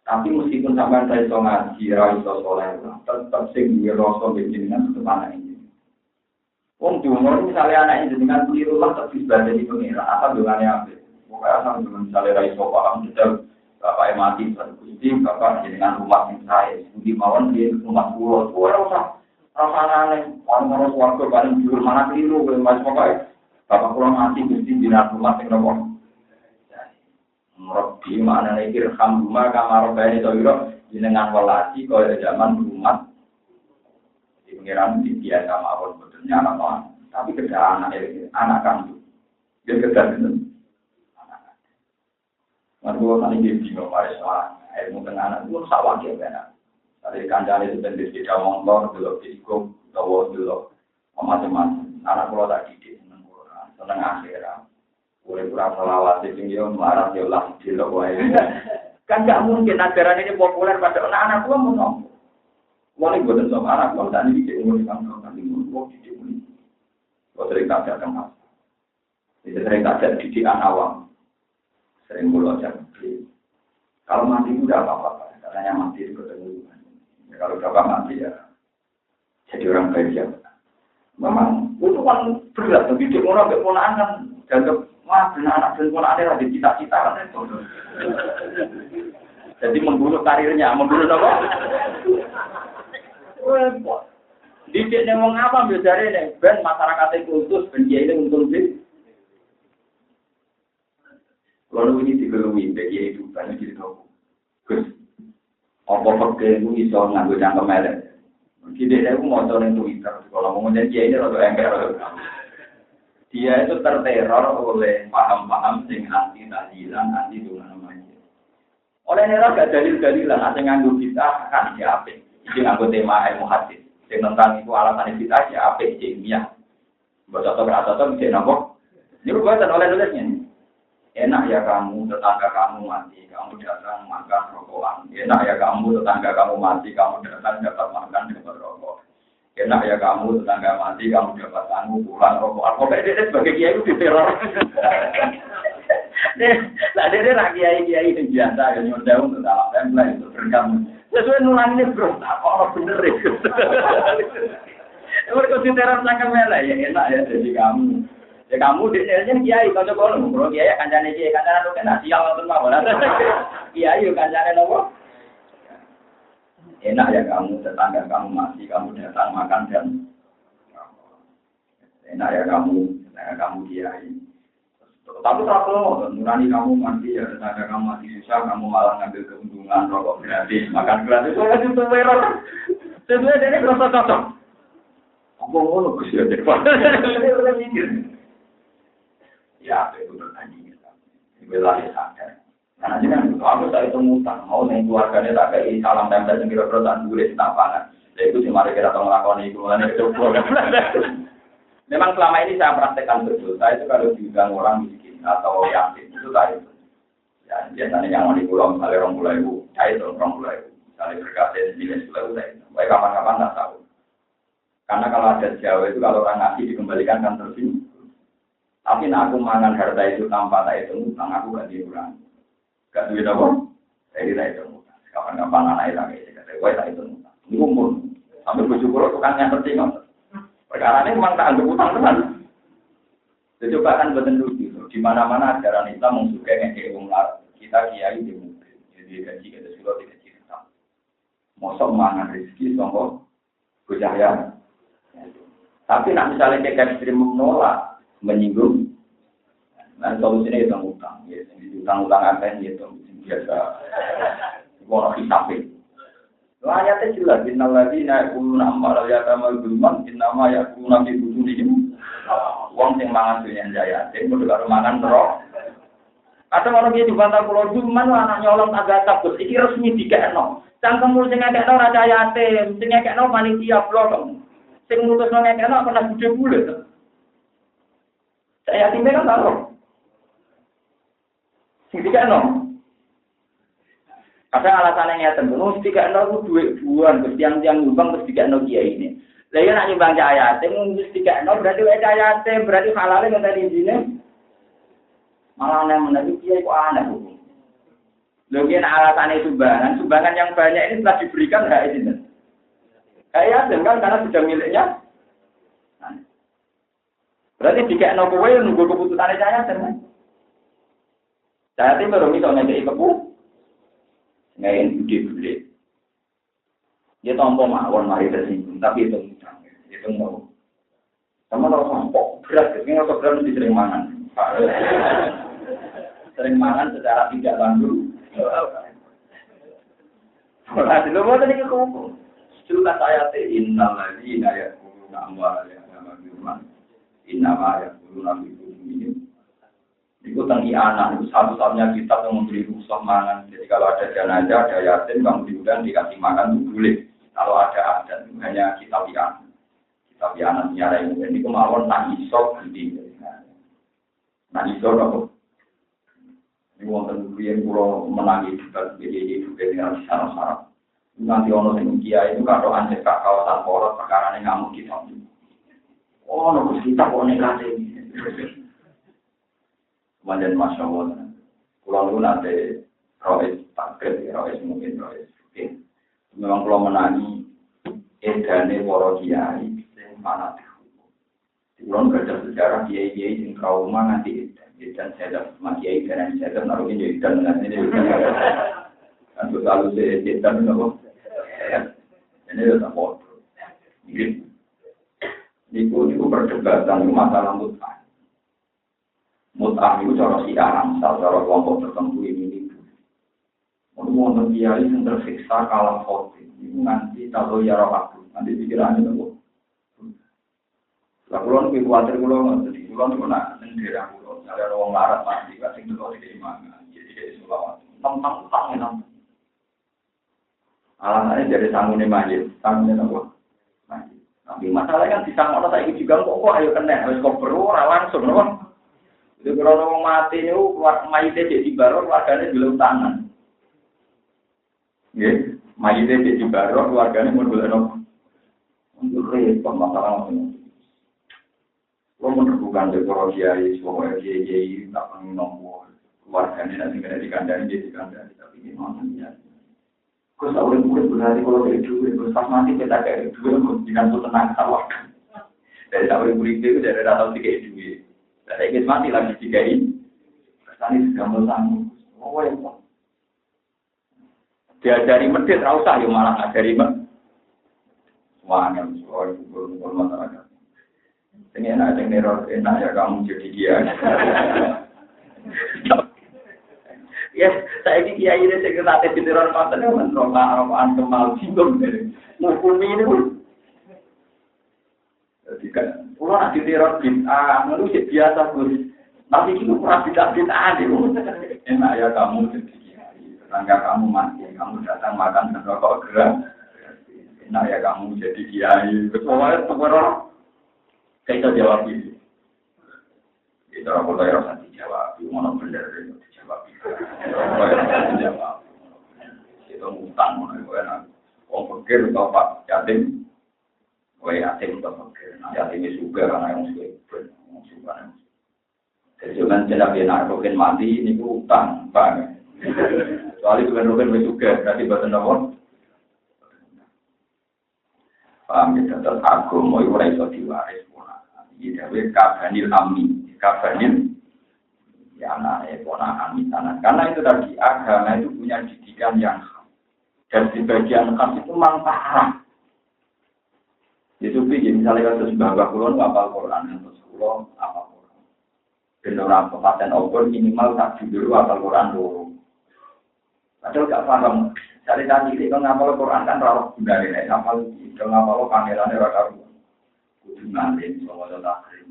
[SPEAKER 1] Tapi meskipun sampai raiso ngaji, raiso soleh, tetap sing rasa dengan tetap ini. Wong diumur misalnya anak ini dengan keliru lah tapi sebagai di pengira apa dengannya apa? Pokoknya sama dengan misalnya raiso paham sudah bapak mati berkusti bapak dengan rumah yang saya di mawon dia rumah pulau orang usah rasanya orang warga paling jujur mana keliru mas pokoknya bapak pulau mati gusti di rumah yang nomor. Mereka mana nih kirham rumah kamar bayi toiro dengan walasi kalau zaman rumah di pengiran di biasa mawon betulnya anak tapi kerja anak kamu dia kerja itu anak. Mereka kali dia bingung pada soal ilmu tengah anak itu sawah dia benar. Dari kancane itu ben sepeda motor, delok diikum, utawa delok macam-macam. Anak kula tak didik seneng Quran, seneng akhirat. Boleh kurang selawat sing yo marah yo lah delok wae. Kan gak mungkin ajaran ini populer pada anak-anak kula mun. Wong iki boten sama anak kula tak didik umur kanggo kok didik mun. Kok sering tak datang mas. Itu sering tak jadi didikan awam. Sering kula ajak. Kalau mati itu udah apa-apa. Katanya mati itu ketemu. Ya, kalau bapak mati ya jadi orang baik ya. Memang itu kan berat, tapi di orang keponaan kan dianggap wah benar anak dan ponaannya ada cita-cita kan itu. Jadi membunuh karirnya, membunuh apa? Didiknya mau ngapa biasanya nih? Ben masyarakatnya kultus, ben dia ini untung sih. Kalau ini digelui, bagi itu banyak jadi tahu. Gus. Apa pakai itu iso nganggo cangkem elek. Jadi aku mau coba Twitter. Kalau mau jadi dia ini rada engker. Dia itu terteror oleh paham-paham sing anti tahlilan, anti namanya. Oleh neror gak dalil-dalilan, asing nganggo kita kan ya apik. Iki nganggo tema ilmu hadis. Sing tentang itu alasan kita ya apik ilmiah. Mbok cocok bisa napa? Ini buatan oleh nulisnya. Enak ya kamu, tetangga kamu mati, kamu datang makan rokokan. Enak ya kamu, tetangga kamu mati, kamu datang dapat makan dapat rokok. Enak ya kamu, tetangga mati, kamu dapat pulang rokokan. Pokoknya dia sebagai kiai itu diteror. Nah dia kiai itu biasa, yang nyondang untuk salah tempel itu berkam. Sesuai nulannya bro, tak kok bener itu. Mereka diteror sangka mela ya enak ya jadi kamu. Ya kamu di sini kiai kau coba kalau kiai kancane lu kena sial atau apa? Kiai kancane nopo? Enak ya kamu tetangga kamu mati, kamu datang makan dan enak ya kamu kiai. Tapi kalau nurani kamu mati ya tetangga kamu mati susah, kamu malah ngambil keuntungan rokok gratis, makan gratis, soalnya itu teror. Sesuai dari rasa cocok. Apa ngono Gus ya Pak? Ya, itu bertanding. Wilayah sadar. Karena jangan aku tak itu ngutang. Mau yang keluarganya tak kayak salam tempel yang kira-kira tak boleh setapangan. Itu sih mari kita tahu melakukan itu. Memang selama ini saya praktekkan betul. Saya itu kalau diundang orang miskin atau yatim itu saya itu. Ya, biasanya yang mau di pulau misalnya orang pulau ibu, saya itu orang pulau ibu. Misalnya berkasih di pulau saya itu. Baik kapan-kapan tak tahu. Karena kalau ada Jawa itu kalau orang ngasih dikembalikan kan tersinggung. Tapi aku mangan harta itu tanpa tak itu utang, aku gak diurang. Gak duit apa? Saya tak itu utang. Kapan-kapan anak itu kayak gitu, tak itu utang. Ini umur. Sampai bersyukur tukangnya tertinggal. Perkara ini memang tak anggap utang teman. Jadi coba kan betul lucu. Di mana-mana ajaran Islam mensukai ngekei umlar. Kita kiai di mobil. Jadi gaji kita sudah tidak cerita. Mosok mangan rezeki sama berjaya. Tapi nak misalnya kita ekstrim menolak. Menyinggung, dan solusinya itu utang, ya, utang apa yang itu biasa, orang hisapin. Ayatnya jelas, innalladzina ya'kuluna amwalal yatama zulman, innama ya'kuluna fi butunihim. Wong sing mangan dunya jaya, sing kudu karo mangan terus. Kadang orang dia dibantah pulau zulman, anak nyolong agak takut, iki resmi dikekno. Cangkemmu sing ngekekno raja yatim, sing ngekekno panitia blok, sing mutusno ngekekno pernah gede bulet. Saya yatim kan tahu. Tiga no. Kadang alasannya nyata, terus tiga no itu duit buan, terus tiang nyumbang terus tiga no kiai ini. Lalu nak nyumbang cahaya, terus tiga no berarti cahaya berarti halalnya nggak tadi sini. Malah yang menarik kiai kok aneh hukum. Lalu alasannya sumbangan yang banyak ini telah diberikan hak ini. Kayak kan karena sudah miliknya. Berarti jika kowe nunggu keputusan saya tenan. Saya tim baru misalnya ngekei kepu. Ngain gede-gede. Dia tompo mawon mari tersinggung, tapi itu utang. Itu mau. Sama kalau tompo berat, ini kalau berat mesti sering mangan. Sering mangan secara tidak langsung. Nah, dulu mau tadi ke kumpul. Cerita saya innalladzina ya'kuluna amwalal yatama zulman. Innama ya'kuluna fi butunihim Itu tentang anak, itu satu-satunya kitab yang memberi rukhsah mangan. Jadi kalau ada jenazah, ada yatim, kamu diundang dikasih makan itu boleh. Kalau ada adat, hanya kitab anak. Kitab anak sejarah ini kemauan tak isok gede. Nah isok apa? Ini wonten yang pulau menangi debat BDI dengan saraf-saraf. Nanti ono sing kiai itu kalau anjek kawasan porot perkara ini ngamuk kitab. Oh, nopo kitab kok nekate. Kemudian Masya Allah, kalau itu nanti rois takdir, rois mungkin rois. Memang kalau menangi edane para kiai, yang mana dihukum. Kalau nggak ada sejarah kiai-kiai yang trauma nanti edan saya sama kiai dan saya naruhnya edan nanti ini. Kan selalu saya edan nopo. Ini sudah bodoh. Ini perdebatan masalah mut'ah. Mut'ah itu cara si alam, cara kelompok tertentu ini. Untuk kiai yang tersiksa kalah khotib, itu nanti tahu ya aku, nanti pikirannya itu. Lah kulon ki kuwatir kulon jadi kulon itu nak daerah kulon, ada orang larat mati kasih itu di mana, jadi Sulawesi. Tentang utang itu. Alasannya jadi sanggune majid, sanggune apa? Majid. Tapi masalahnya kan disangkut saya juga kok ayo kena, harus kok perlu langsung, no? Jadi kalau orang mati itu, mayitnya jadi baru, keluarganya belum tangan. Ya, mayitnya jadi baru, keluarganya belum untuk repot masalah ini. Kalau menemukan dekorasi kiai, semua kiai tak pengen nombor, keluarganya nanti kena dikandani, tapi gimana ya? Kau tahu yang berarti kalau dari duit, kau pas mati kita kayak duit, jangan tuh tenang sawah. Dari tahu yang itu dari datang tiga duit. Saya ingin mati lagi tiga ini. Kesannya sudah melanggung. Oh, ya, Pak. Diajari medit, rausah, ya malah ngajari medit. Semuanya, soal pukul masyarakat. Ini enak, yang neror, enak ya kamu jadi dia. Ya, saya ini kiai ini, saya kena di neror masyarakat, menrokaan kemal, singgung. Menghukumi ini pun. Jadi kan, kalau nanti teror bid'ah, itu biasa Gus. Tapi itu pernah bid'ah deh. Enak ya kamu jadi kiai, tetangga kamu mati, kamu datang makan dan rokok gerak. Enak ya kamu jadi kiai. Pokoknya teror. Kita jawab ini. Kita aku tak rasa dijawab. Mana benar itu dijawab. Dijawab. Kita ngutang mana? Orang pikir atau Pak Yatim. Wah, yatim tak pakai. Yatim ini juga karena yang suka. Jadi jangan jenak jenak roken mati ini ku utang, bang. Soalnya bukan roken juga, berarti bahasa nomor. Paham ya, tetap agama itu raiso diwaris pula. Jadi kabanil amin, kabanil ya anak ponakan misalnya. Karena itu tadi agama itu punya didikan yang khas. Dan di bagian khas itu memang parah. Itu misalnya kasus babak kulon apal Quran, kasus kulon apal Quran. Dan orang pepaten obor minimal tak dulu apal Quran dulu. Padahal gak paham. Cari tadi itu ngapal Quran kan rawat bunda ini, ngapal itu ngapal pangerannya raka ruang. Kudu ngalin, semuanya takrim.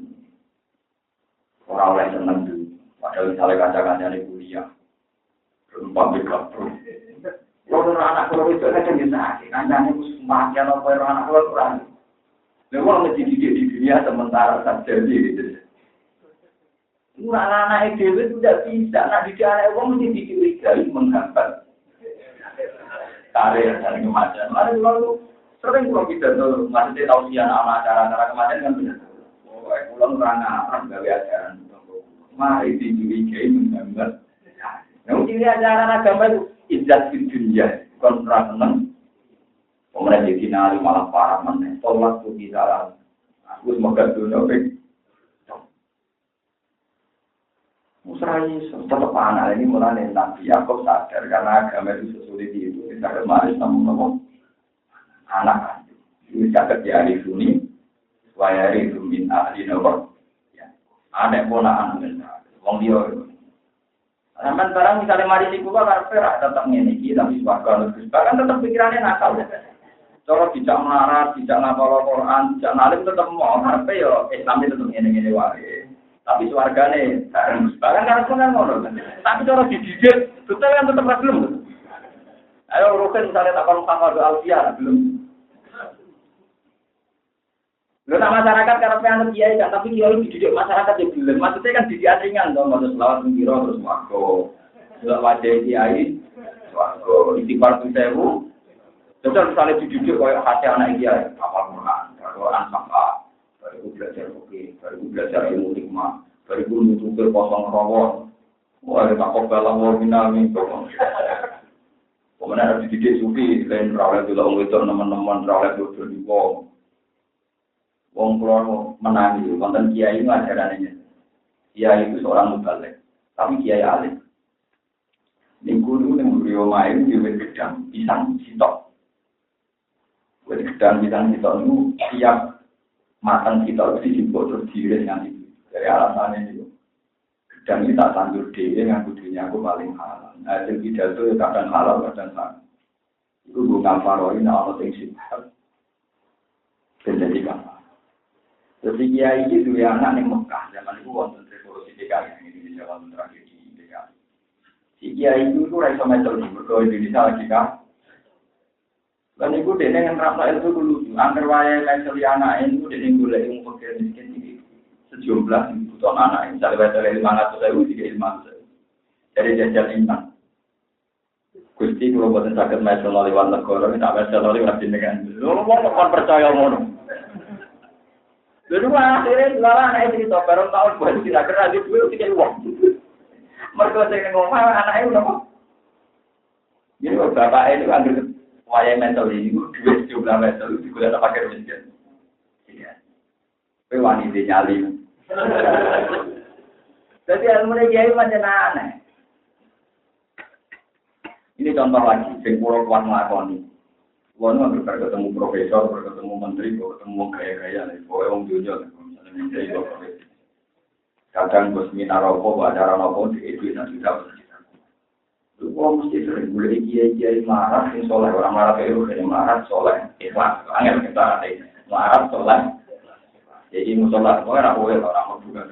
[SPEAKER 1] Orang lain seneng dulu. Padahal misalnya kaca-kaca di kuliah, berempat bergabung. Kalau anak kulon itu kan bisa, kancanya semakin apa anak kulon Quran. Memang mesti dididik di dunia sementara saja gitu. Anak-anak itu tidak bisa. Nak dididik anak orang mesti dicurigai menghambat karir dan kematian. Lalu sering kalau kita tuh masih tahu sih anak acara-acara kematian kan benar. Oh, pulang orang gawe ajaran. Mari dicurigai menghambat. Nah, mungkin ajaran agama itu izzat di dunia kontra seneng. Pemerintah di Kinari malah parah meneh. Tolak tuh kita. Aku semoga dunia baik. Musrai tetap anak ini mulai Nabi Yakub sadar karena agama itu sesulit itu. Kita kemarin sama anak. Ini catat di hari Sunni. Wayari Rumin ahli nomor. Ada ponakan besar. Wong dia. Sampai barang misalnya mari di gua karena tetap ngene tapi suaka bahkan tetap pikirannya nakal. Kalau tidak melarat, tidak ngapal Al-Quran, tidak ngalim tetap mau, tapi ya Islam itu tetap ngene-ngene wae. Tapi suargane bareng. Bahkan karena pun kan ngono. Tapi cara dididik, betul yang tetap belum. Ayo rukin misalnya tak kalau sama Alfia belum. Lu masyarakat karena pengen kiai kan, tapi kiai dididik masyarakat yang belum. Maksudnya kan dididik ringan dong, maksud selawat menggiro terus wako. Sudah wajah kiai, wako. Istighfar 1000. Terus misalnya dididik kayak hati anak kiai, apa Quran sampai. Baru belajar oke, baru belajar ilmu hikmah, baru nutup kosong rawon. Wah, tak kok dalam wabinami kok. Kemudian ada dididik sufi, lain rawat dulu itu teman-teman rawat dulu di wong. Wong keluar menangi, konten kiai itu ajarannya. Kiai itu seorang mubalik, tapi kiai alim. Minggu itu yang beliau main di gedang pisang sitok. Di gedang pisang sitok itu tiap matang kita itu dijemput terus diiris nanti dari alasannya itu gedang ini tak tandur dia yang kudunya aku paling halal. Hasil pidato itu kadang halal kadang tak. Itu bunga faroin atau yang sifat dan jadi kapal. Terus kiai itu ya anak yang Mekah zaman itu wonten revolusi DKI ini di zaman terakhir di DKI. Si kiai itu raiso metode berdoa Indonesia lagi kan. Dan itu dia dengan rasa itu dulu, angker waya mencari anak itu dia boleh yang fakir miskin ini sejumlah kebutuhan anak, misalnya bayar 500.000 juga 500.000 dari jajal intan. Gusti kalau buatan sakit nasional lewat negara, tidak nasional lewat dengan lu mau percaya ngono. Lalu akhirnya lalu anak itu cerita baru tahun buat tidak keras itu tiga uang. Mereka saya ngomong anak itu apa? Jadi bapak itu ambil wayang mental ini, duit jumlah mental itu juga ada pakai miskin. Iya. Tapi wanita nyali. Jadi ilmu kiai macam aneh. Ini contoh lagi, sing pulau kuat ngelakoni. Kulo berketemu profesor, berketemu menteri, berketemu gaya-gaya, pokoknya orang dunia, misalnya menteri profesor. Kadang bos seminar apa, acara apa, itu nanti tidak. Wah mesti sering boleh kiai marah, yang soleh orang marah kayak itu marah soleh, ikhlas, angin kita ada marah soleh. Jadi musola orang mau juga.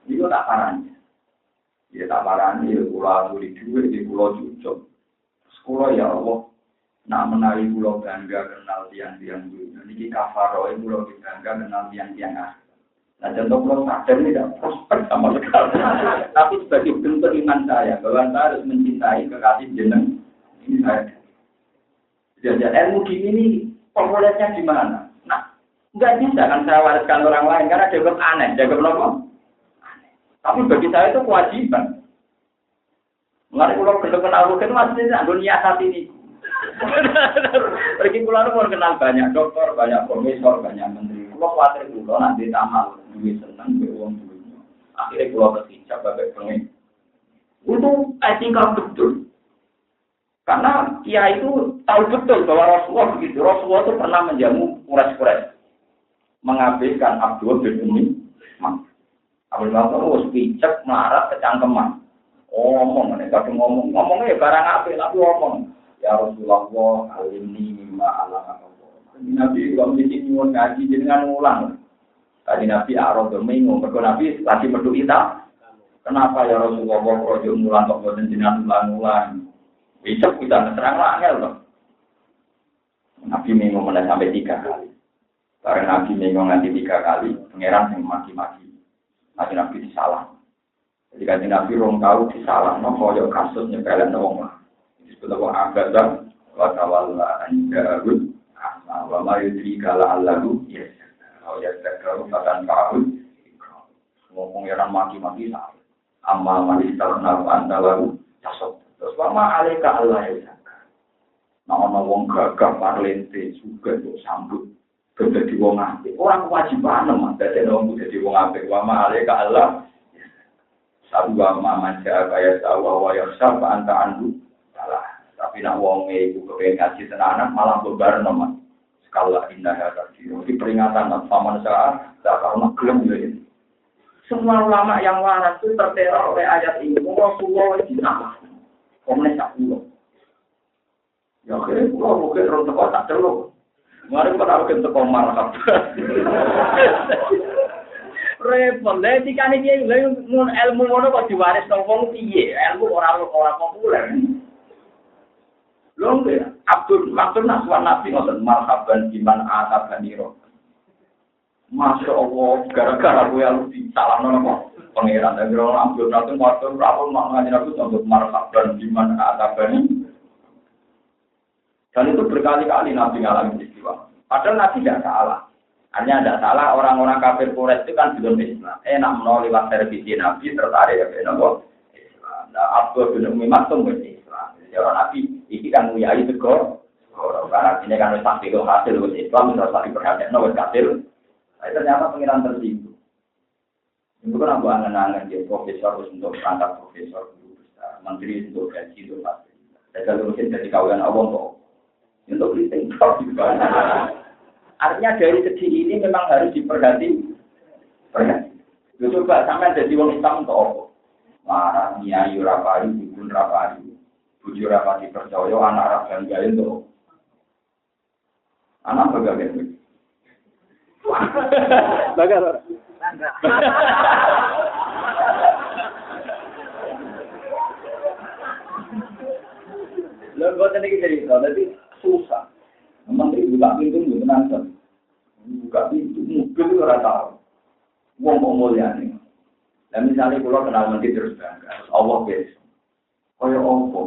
[SPEAKER 1] Itu tak parahnya. Dia tak parahnya, pulau di duit di pulau cucuk. Sekolah ya Allah, nak menari pulau bangga kenal tiang-tiang dunia. Ini kafaroi pulau bangga kenal tiang-tiang ah. Nah, contoh kalau sadar ini tidak prospek sama sekali. Tapi sebagai bentuk iman saya, bahwa saya harus mencintai kekasih jeneng. Ini saya. Jadi ilmu gini ini populernya di mana? Nah, nggak bisa kan saya wariskan orang lain karena dianggap aneh, dianggap apa? Aneh. Tapi bagi saya itu kewajiban. Mengenai pulau kenal itu masih dunia saat ini. Pergi pulau itu mau kenal banyak dokter, banyak profesor, banyak menteri. Pulau khawatir pulau nanti tamal. Duit senang beruang dulunya. Akhirnya keluar berhijab bagai pengen. Itu etika betul. Karena Kiai itu tahu betul bahwa Rasulullah begitu. Rasulullah itu pernah menjamu Quraisy. Mengabaikan Abdul bin Umi. Abdul Bakar pijak melarat kecangkeman. Ngomong, mereka ngomongnya ya barang apa, tapi ngomong. Ya Rasulullah, alimni mimma ala Allah. Nabi kalau di sini mau ngaji dengan ulang. Tadi Nabi Arab berminggu, mereka Nabi lagi berdua kita. Kenapa ya Rasulullah rojo mulan kok boten jenengan ulang-ulang? Bisa kita terang angel loh. Nabi minggu mulai sampai 3 kali. Karena Nabi minggu nganti 3 kali, pangeran yang maki-maki. Nabi disalah. Jadi kan Nabi rong tahu disalah, no koyo kasus nyepelen wong lah. Disebut wong agadan wa tawalla anjarud wa ma yudrika la'allahu yes. Oh ya, sekarang katakan kau, ngomong yang maki-maki lah. Amal manistar nabu anda lalu, tasok. Terus lama alika Allah ya. Nah, wong gagah parlente juga untuk sambut. Jadi wong apik. Orang kewajiban mas. Jadi wong jadi wong apik. Lama alika Allah. Sabu wama manja kaya sawa wayar sapa anta andu. Salah. Tapi nak wong ibu kepengen ngaji tenanan malah bebar nama. Kalau indah tadi, di peringatan paman saat, tak tahu gelem gitu. Semua ulama yang waras itu terteror oleh ayat ini. Rasulullah itu apa? Komunis tak pulau. Ya akhirnya pulau mungkin orang teko tak terlalu. Mari kita mungkin teko marah.
[SPEAKER 2] repot. Lah dikane piye ilmu ngono kok diwaris nang wong piye? Ilmu ora populer. Lho nggih, Abdul Naswan Nabi ngoten marhaban biman atabaniro. Masya Allah, gara-gara gue yang disalahkan apa? Pengiran dan orang Abdul Naswan waktu rapor maknanya aku untuk marhaban biman atabani. Dan itu berkali-kali Nabi ngalamin peristiwa. Padahal Nabi tidak salah. Hanya tidak salah orang-orang kafir Quraisy itu kan belum Islam. Enak menolak lewat servisi Nabi tertarik ya Islam. Nah, Abdul bin Umi Maktum Islam. Jadi orang Nabi ini kan muyai tegur. Karena ini kan pasti hasil Islam terus tadi perhatian wis hasil. Ternyata pengiran tersinggung. Itu kan aku angen-angen dia profesor untuk perangkat profesor guru besar, menteri untuk gaji itu pasti. Saya kalau mungkin jadi kawan awam kok. Untuk kritik juga. Artinya dari segi ini memang harus diperhati. Perhati. Coba sampai jadi orang Islam untuk apa? Marah, nyai, rapari, bukun rapari, bujur rapati percaya, anak rakyat gaya untuk anak bagaimana?
[SPEAKER 3] Bagaimana?
[SPEAKER 1] Lalu buat ini cerita, jadi susah. Menteri buka pintu itu nanti, buka pintu mobil itu rata. Wong mulia nih. Dan misalnya kalau kenal menteri terus bangga, Allah besok. Kaya Allah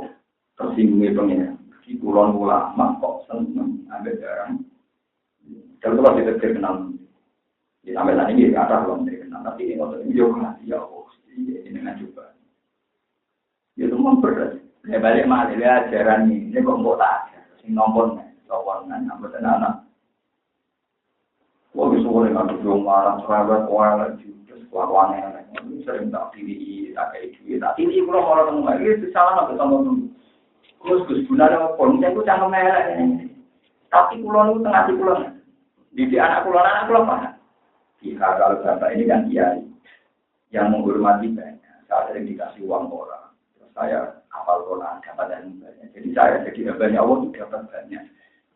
[SPEAKER 1] tersinggungnya pengen. Di kulon ulama kok seneng ambil jarang. Kalau kita tidak kenal, ya sampai saat ini ada belum kenal. Tapi ini kalau ini juga ya Allah, ini dengan coba. Ya itu memberat. Ya balik malah dia ajaran ini kok mau tak sing nombor soalnya nambah anak. Wah bisa boleh nggak tuh marah sahabat kuala juga kelakuannya. Sering tak pilih tak kayak duit. Tak pilih kalau orang temu lagi itu salah nggak ketemu tuh. Terus gunanya apa? Misalnya aku cangkem merah ini. Tapi kulon itu tengah di kulon. Di anak kulon apa? Jika kalau bapak ini kan kiai yang menghormati banyak. Saya sering dikasih uang orang. Terus saya hafal Quran dapat dan banyak. Jadi saya jadi hambanya Allah itu dapat banyak.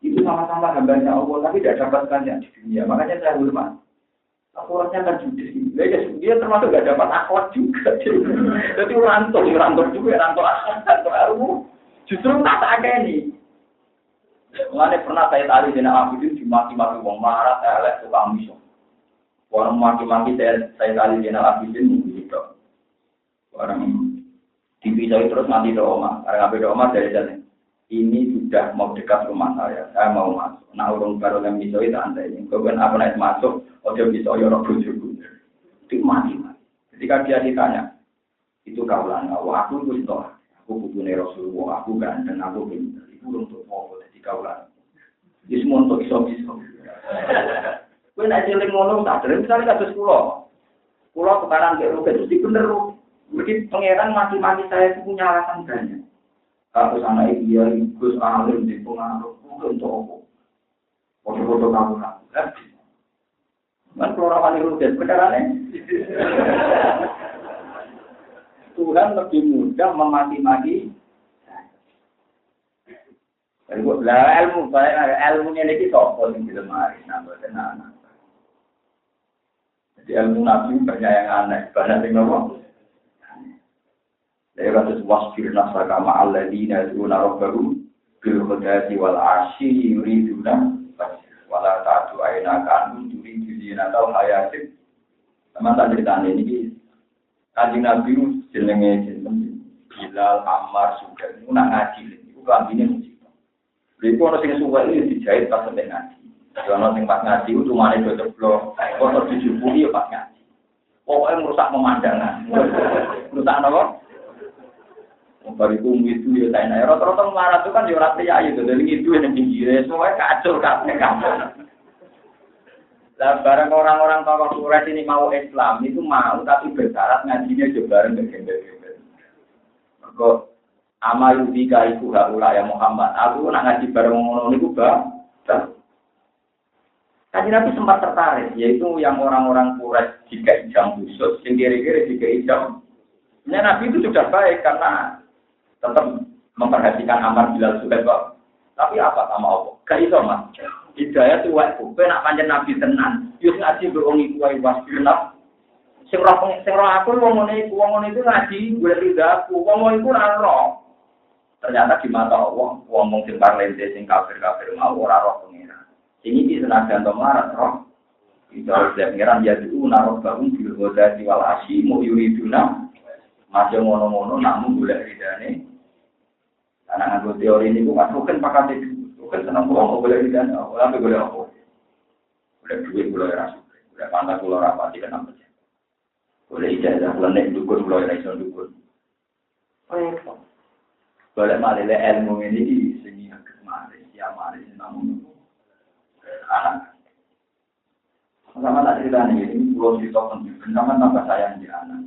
[SPEAKER 1] Itu sama-sama hambanya Allah tapi tidak dapat banyak di dunia. Makanya saya hormat. Akhwatnya kan judes. Dia termasuk tidak dapat akhwat juga. Jadi rantor juga, rantor akhwat, rantor ilmu. Justru tak ada ini. Mengenai pernah saya tadi dengan Abidin dimaki-maki wong marah, elek tukang miso. Orang maki-maki saya tadi dengan Abidin gitu. Orang TV saya terus mati doa, karena habis doa dari sana. Ini sudah mau dekat rumah saya mau masuk. Nah orang baru yang miso itu antai. Kemudian apa naik masuk, ojo miso yorok bujuku. Itu mati. Ketika dia ditanya, itu kaulan Allah, aku itu toh. Aku bukunya Rasulullah, aku ganteng, aku pintar. Itu untuk apa? Jadi kaulan. Ini semua untuk iso-iso. Kau nak jeling ngomong tak ada. Misalnya kasus pulau kekanan ke Ruki itu bener. Mungkin pangeran mati-mati saya itu punya alasan banyak. Kasus anak dia, Gus Alim di pengaruh, untuk apa? Foto-foto kaulan. Kan keluar wali Ruki, beneran Tuhan lebih mudah memaki-maki. Ilmunya ini kita pun di lemari, nambah tenan. Jadi ilmu Nabi banyak yang aneh, banyak yang ngomong. Dari kasus wasfir nasaka ma'alladina yad'una rabbahum bil ghadati wal 'ashyi yuriduna wala ta'du aina kan yuridu zinatal hayatid. Teman tak cerita ini Kanjeng Nabi jenenge sinten Bilal Ammar Sugan niku nak ngaji niku kambine musibah. Lha iku ana sing suwe iki dijahit pas sampe ngaji. Ya ana sing pas ngaji ku cumane do ceblok, foto dijupuli ya pas ngaji. Pokoke ngrusak pemandangan. Ngrusak napa? Bariku itu ya saya rata-rata marah itu kan ya ora priyayi to, dadi itu yang pinggire semua kacau kabeh. Lah bareng orang-orang tokoh Quraisy ini mau Islam itu mau tapi bersyarat ngajinya juga bareng gembel-gembel. Mergo amal bika iku haula ya Muhammad. Aku nak ngaji bareng ngono niku bang. Kanjeng Nabi sempat tertarik yaitu yang orang-orang Quraisy jika jam khusus sing kira-kira jika jam. Nabi itu sudah baik karena tetap memperhatikan Ammar Bilal Suhaib. Tapi apa sama Allah? Gak iso Mas. Hidayah itu wae kowe nak pancen nabi tenan, yo ngaji mbok wong iku wae wasfirnaf
[SPEAKER 2] Sing roh aku wong ngono iku ngaji golek ridaku. Wong iku ora roh. Ternyata di mata Allah, wong sing parlente sing kafir-kafir mau ora roh pengiran. Sing iki senajan to marat roh. Itu harus pengiran ya itu naruh bangun bil ghadati wal asyi mu yuriduna. Masih ngono-ngono namun golek ridane. Karena nganggo teori ini bukan bukan pakai itu, bukan senang pulang boleh ridane, ora boleh apa. Boleh duit boleh rasa, boleh pantas boleh rapati kan apa. Boleh ijazah, boleh naik dukun, boleh naik dukun. Boleh malih ilmu ini di sini yang kemarin, ya malih namun anak. Sama tak cerita ini, pulau cerita tentang tambah sayang di anak.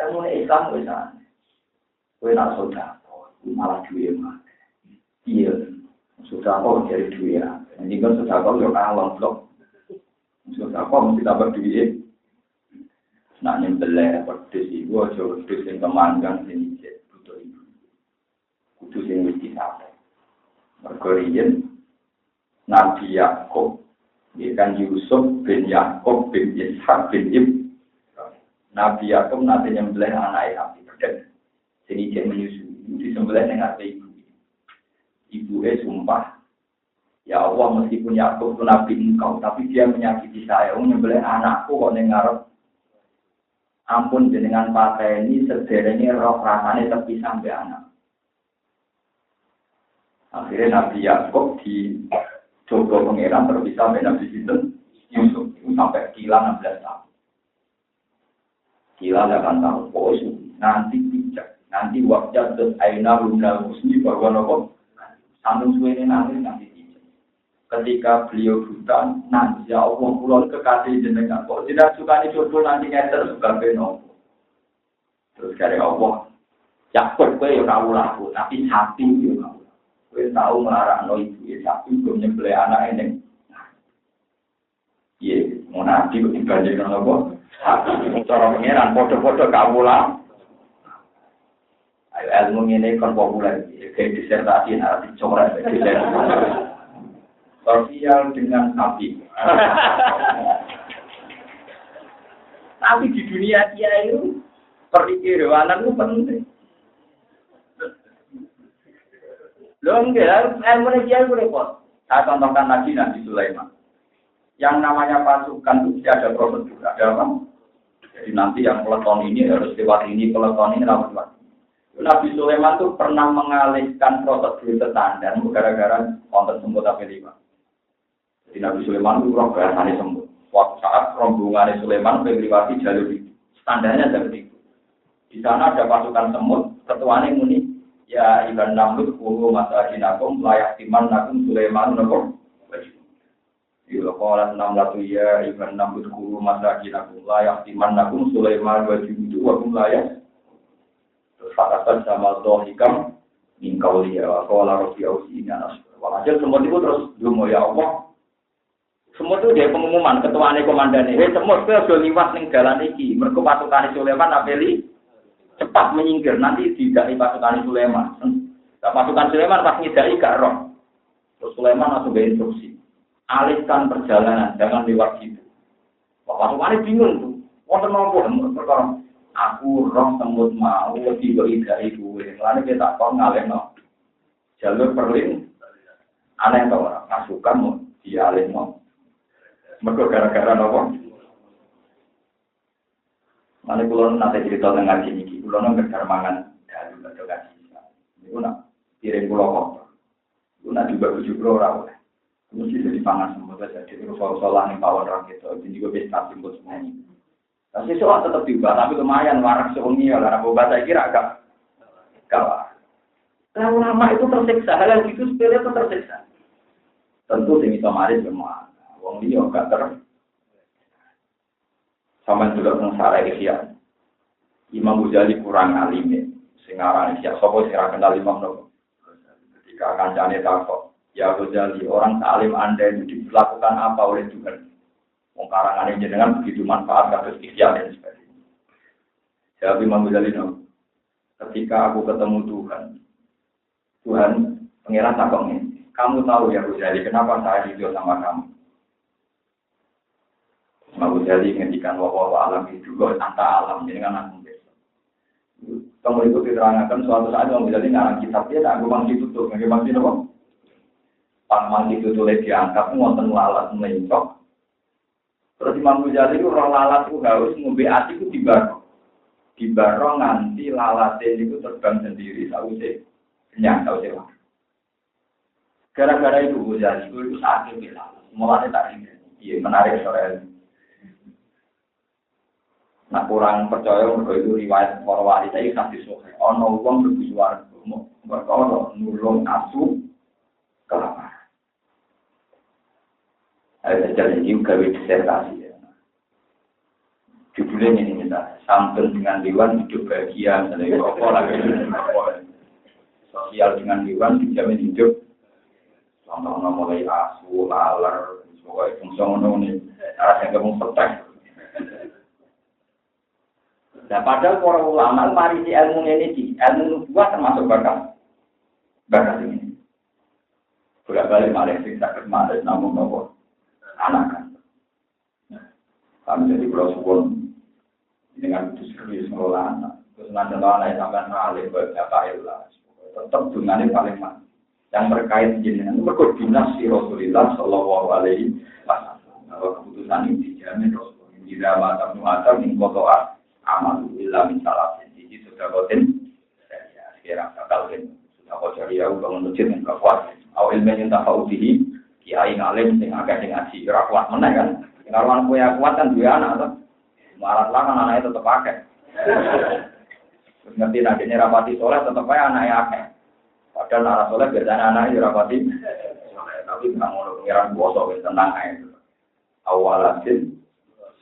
[SPEAKER 2] Ilmu Islam bisa, kue nak saudara, malah duit mah. Iya, sudah kok jadi duit ya. Ini kan sudah kok yo kalong blok. Sudah kok mesti dapat duit. Nak nyembelih pedes iku aja pedes sing kemanggang sing cek butuh ibu. Kudu sing wis disampaikan. Mergo riyen Nabi Yakub, kan Yusuf bin Yakub bin Ishak bin Ibrahim. Nabi Yakub nanti nyembelih anake Nabi pedes. Sing cek menyusui, disembelih ning ate ibu. Ibuke sumpah, ya Allah meskipun Yakub itu Nabi engkau, tapi dia menyakiti saya, nyembelih anakku kok ning ngarep. Ampun jenengan pateni sederenge roh rasane tepi sampai anak. Akhirnya Nabi Yakub di coba pengeran terpisah dengan Nabi Yusuf itu sampai kila 16 tahun. Kila 8 tahun. Pokoknya nanti bijak, nanti waktu terus aina bunda musni bahwa nopo sandung suwe nangis nanti bijak. Ketika beliau buta, nanti ya Allah pulang kekasih jenengan. Kok tidak suka dicoba nanti ngeter suka beno. Terus dari Allah, Yakub kowe yo ora laku, tapi sapi yo ora. Kowe tau nglarakno ibu e sapi kok nyembelih anak eneng. Iya, mau nabi kok dibandingkan apa? Cara pengeran foto-foto kawula. Ayo ilmu ini kan populer, kayak disertasi nanti coret. Sosial dengan sapi. Tapi di dunia dia itu perikirwanan itu penting. Loh enggak, ilmu dia itu repot. Saya contohkan lagi Nabi Sulaiman. Yang namanya pasukan itu ada prosedur, ada apa? Jadi nanti yang peleton ini harus lewat ini, peleton ini lewat. Nabi Sulaiman itu pernah mengalihkan prosedur standar gara-gara konten semut AP5. Jadi Nabi Sulaiman itu roh bahasanya semut. Waktu saat rombongan Sulaiman melewati jalur itu, standarnya seperti itu. Di sana ada pasukan semut, ketuanya muni, ya Iban Namlut, Kulu Masajinakum, Layak Timan Nakum Sulaiman Nakum. Bila kolat 600 ya Iban Namlut, Kulu Masajinakum, Layak Timan Nakum Sulaiman Wajibudu, Wakum Layak. Terus fakatan sama Zohikam, Mingkau liya, Wakola Rofi Ausinya. Walhasil semut itu terus, Dumo ya Allah. Semut itu dia pengumuman ketuanya komandannya. Semut itu sudah liwat ning jalan iki. Mereka pasukan Sulaiman apeli cepat menyingkir. Nanti tidak pasukan Sulaiman. Nah, pasukan Sulaiman pas ngidai gak roh. Terus Sulaiman langsung berinstruksi. Alihkan perjalanan, jangan lewat situ. Pasukannya bingung tuh. Wonten nopo perkara. Aku roh semut mau tiba idai gue. Lalu kita kok ngalihno jalur perlin. Aneh tau orang pasukan mau dialihno. Mereka gara-gara nopo. Mana kulon nanti cerita dengan ngaji ini, kulon nggak mangan dan juga ngaji. Itu nak kirim pulau kok. Itu nak juga 70 orang. Mesti jadi pangan semua saja. Jadi soal-soalan yang kawan orang itu, ini juga bisa timbul semuanya. Tapi soal tetap diubah, tapi lumayan warak seungi ya. Karena bahasa kira agak kalah. Kalau lama itu tersiksa, hal yang itu sepele itu tersiksa. Tentu sini kemarin semua. Wong dia enggak sama juga sengsara Ihya. Imam Ghazali kurang alim ya. Sing aran Ihya sapa sing ora kenal Imam Nawawi. Ketika kancane takok, ya Ghazali, orang alim Anda itu dilakukan apa oleh Tuhan? Wong karangane jenengan begitu manfaat kados Ihya dan sebagainya. Jawab Imam Ghazali, ketika aku ketemu Tuhan pangeran takoknya, kamu tahu ya Ghazali, kenapa saya hidup sama kamu? Mau jadi ngendikan bahwa alam itu kok tata alam ini kan aku biasa. Kamu itu diterangkan suatu saat mau jadi ngarang kitab dia tak gumang ditutup, gimana sih nopo? Pangman ditutup lagi diangkat ngonten lalat melencok. Terus Imam Ghazali itu roh lalat itu harus ngombe ati itu dibarong nganti lalate itu terbang sendiri sausé kenyang sausé. Gara-gara itu Ghazali itu sakit bilang, mulanya tak ini. Iya menarik soal ini. Nah kurang percaya mereka itu riwayat para wali saya kasih sohe. Ono uang berbusuar, mereka ono nulung asu kelapa. Ada jalan juga disertasi. Ya. Judulnya ini kita santun dengan dewan hidup bahagia, misalnya apa lagi sosial dengan dewan dijamin hidup. Contohnya mulai asu, laler, sebagai fungsi ini, arah yang kamu petek. Nah, padahal para ulama mari ilmu ini, ilmu nubuah termasuk bakat ini. Bolak-balik malah sing sakit malah namun nopo anak kan. Kami jadi bersyukur dengan serius mengelola anak. Terus nanti anak sampai alim berapa ilah. Tetap dengannya paling mana. Yang terkait jenengan berkoordinasi Rasulullah Shallallahu Alaihi Wasallam. Bahwa keputusan ini dijamin Rasulullah. Tidak macam-macam ingkotoa. Amal illa min salatin jadi sudah kotin ya sekarang kalkin sudah kau cari aku bangun masjid yang kuat awal ilmu tafautihi kiai ngalim sing agak sing ngaji ora kuat meneh kan karuan kowe kuat kan dua anak to marat lah kan anaknya tetep akeh ngerti nek rapati soleh tetep ae anake akeh padahal nek soleh biasane anake rapati tapi nggak mau pengiran kuoso wis tenang ae awalatin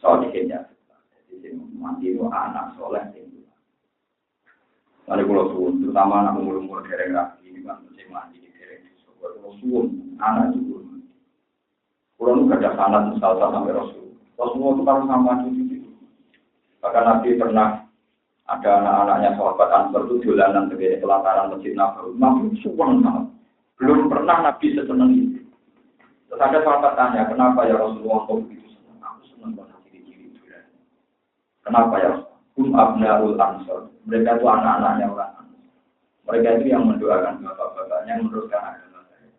[SPEAKER 2] soalnya mati itu anak soleh itu. Lalu kalau suwun, terutama anak umur dereng lagi ini kan mesti mati di dereng itu. Kalau suwun, anak itu. Kalau itu ada sanad misalnya sampai Rasul. Rasulullah itu kalau sama cucu itu. Bahkan Nabi pernah ada anak-anaknya sahabat Ansor itu jalanan ke pelataran Masjid Nabawi. Nabi suwun banget. Belum pernah Nabi sesenang itu. Terus ada sahabat tanya, kenapa ya Rasulullah kok begitu senang? Aku senang banget. Kenapa ya? Abnaul Ansor. Mereka itu anak-anaknya orang Ansor. Mereka itu yang mendoakan bapak-bapaknya, meneruskan agama saya.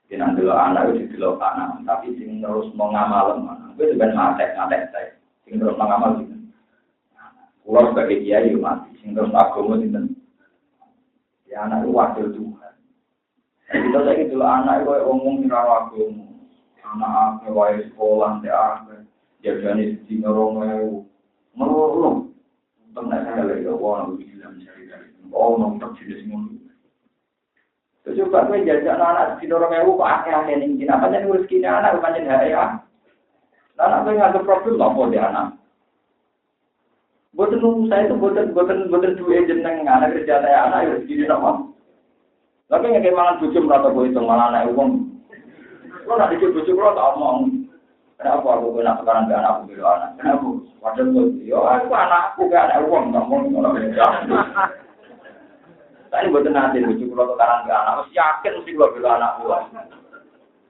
[SPEAKER 2] Jadi nanti anak itu dilok anak, tapi sing terus mengamal mana? Itu juga ngatek saya. Sing terus mengamal gitu. Pulau sebagai kiai mati. Sing terus agama gitu. Ya anak itu wakil Tuhan. Kita saya gitu anak itu ngomong nirawa agama. Anak wae sekolah teh jadi di norong menurut tentang saya lagi orang bilang mencari dari nomor jenis mulu. Coba gue jajak anak di dorong ewu kok akhir-akhir ini. Kenapa jadi urus kini anak bukan jadi ya? Anak gue nggak ada problem apa dia anak. Bukan saya itu bukan dua jeneng anak kerja saya anak urus kini nama. Tapi nggak kayak malah bujum atau gue itu malah anak uang. Lo nanti bujum lo tak omong. Kenapa aku nak sekarang ke anakku dulu anak? Kenapa? Wajar tuh, yo aku anakku ke anak uang, nggak mau orang beda. Saya buat nanti lucu kalau sekarang ke anak, mesti yakin mesti gua bela anak uang.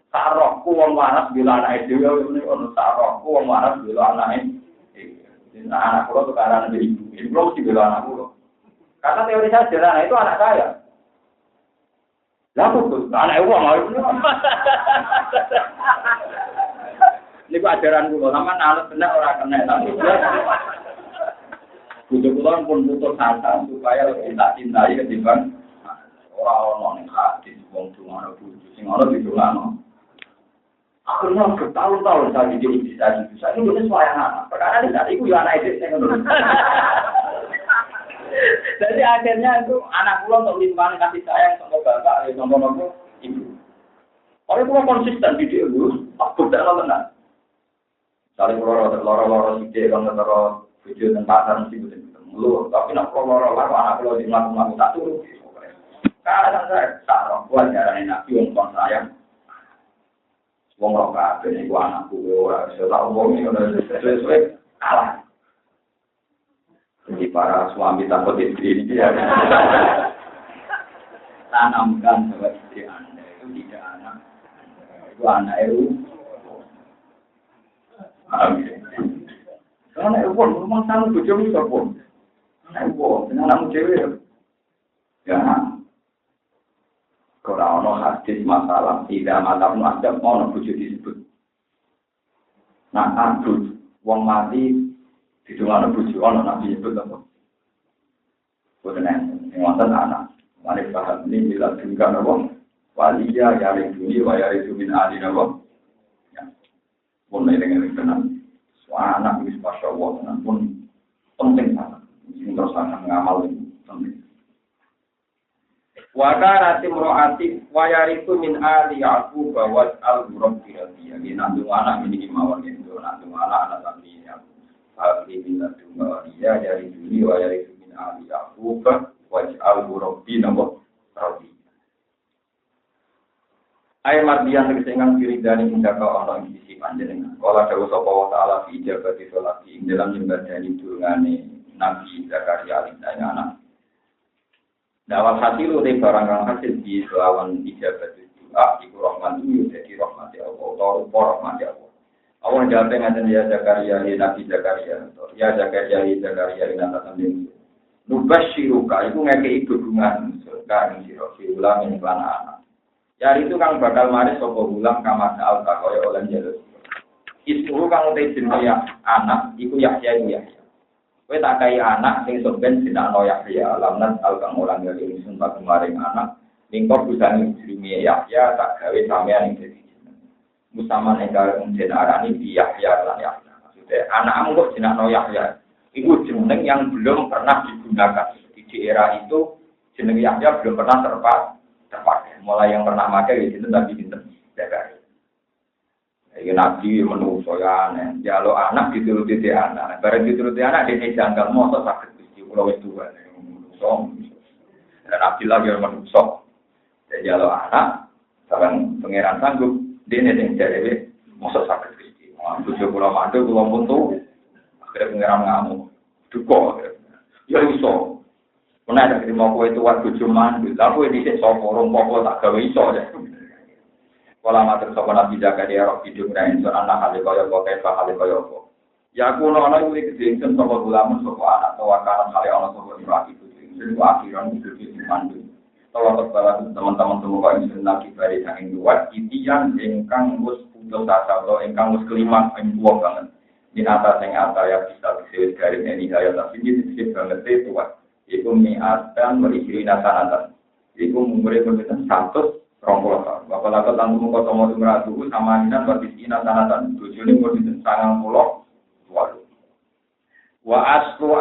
[SPEAKER 2] Sarokku uang waras bela anak itu, ini orang sarokku uang waras bela anak itu. Nah anak pulau sekarang ada ibu mesti bela anak pulau. Karena teori saya sederhana itu anak saya. Lah tuh anak uang harus. Ini ajaran kulo, sama anak kena orang kena tapi bujuk kulo pun butuh santai supaya lebih tak cintai ketimbang orang-orang yang hati wong cuma bujuk sing ora didongano. Akhirnya bertahun-tahun saya jadi bisa ini bener suara anak. Perkara ini iku ya anak itu saya ngono. Jadi akhirnya itu anak kulo untuk limpahan kasih sayang sama bapak, sama ibu. Orang kulo konsisten di dia lu, aku tidak tenang. Saling loro sidik kan loro video tentang pasar mesti betul. Tapi nak loro anak kalau di melakukan tak turun. Karena saya tak buat jalan nabi untuk sayang. Wong roka ben iku anakku ora iso tak omongi ora sesuai kalah. Jadi para suami takut istri ini ya. Tanamkan bahwa istri Anda itu tidak anak. Itu anak itu. Karena ibu memang sama bojomu sapa? Ibu dengan anakmu cewek. Ya. Kalau ono hadis masalah tidak matamu ada ono bojo disebut. Nah, abud wong mati didongakno bojo ono nabi sebut apa? Boten enten wonten anak. Mari paham ini bila tinggal wong waliya yari dunia wa yari min alina wong. Ya. Pun dengan tenan. Soal anak wis masyaallah pun penting banget. Sing terus akan ngamal ini penting. Wa kana timroati wa yaritu min ali yaqub wa al-rabbi ya nandung anak ini mawon itu nandung anak tapi ya ali min nandung dia dari dunia wa yaritu min ali yaqub wa al-rabbi nabo rabbi ay mardian kesengan diri dari indaka ana ing sisi panjenengan kala dawuh sapa wa taala fi ijabati sholati ing dalam nyembadani durungane Nabi Zakaria alaihi anak. Dawal hasil udah barang kang hasil di selawan ijabat doa iku rahmat itu jadi rahmat Allah atau rahmat Allah. Allah jawab ngaten ya Zakaria Nabi Zakaria ya Zakaria ina tatamim. Nubasyiruka iku ngekeki dukungan surga ing sira ulang ing lan anak. Ya itu kang bakal maris sapa ulang kama saal kaya oleh jalur. Isu kang utek jenenge anak iku Yahya iku Yahya. Kowe tak kai anak sing sampeyan dinakno Yahya lamnan alkang orang ngene ingsun tak kemaring anak ningkop busane jenenge Yahya tak gawe sampeyan ing dadi jeneng. Musaman enggal jenarani di Yahya lan Yahya. Maksudnya anakmu kok dinakno Yahya. Itu jeneng yang belum pernah digunakan. Di era itu jeneng Yahya belum pernah terpakai. Mulai yang pernah pakai itu Nabi Sinten Zakaria. Iki nabi menungso ya aneh. Ya lo anak dituruti anak. Bareng dituruti anak dene janggal mosok saged Gusti kula wis tuwa menungso. Dan Abdillah ya menungso. Jadi lo anak sareng pangeran sanggup dene sing dhewe mosok saged Gusti. Bojo kula mantu kula muntu. Akhire pangeran ngamuk. Duka. Ya iso. Menawa ada terima kowe itu waktu cuman, lalu dhisik sapa rong pokok tak gawe iso ya. Kala matur sapa Nabi Zakaria roh hidup ra insun anak hale kaya apa kae hale kaya apa. Ya kuno ana kuwi gedhe ingsun sapa ulama sapa anak tawa karan hale ana sapa ira itu ingsun akhiran hidup iki mandu. Tawa kepala teman-teman semua ingsun lagi bari saking luar itian ingkang wis putus asa atau ingkang wis kelima ing tuwa banget. Di atas yang ya bisa disebut dari ini daya tapi ini disebut banget itu Pak. Iku mi'atan wal-ishrina sanatan. Iku umure pinten 120 tahun. Bapak lakon tanggung kota modu meratu sama minan wal-ishrina sanatan. Bojone pinten 98. Wa aslu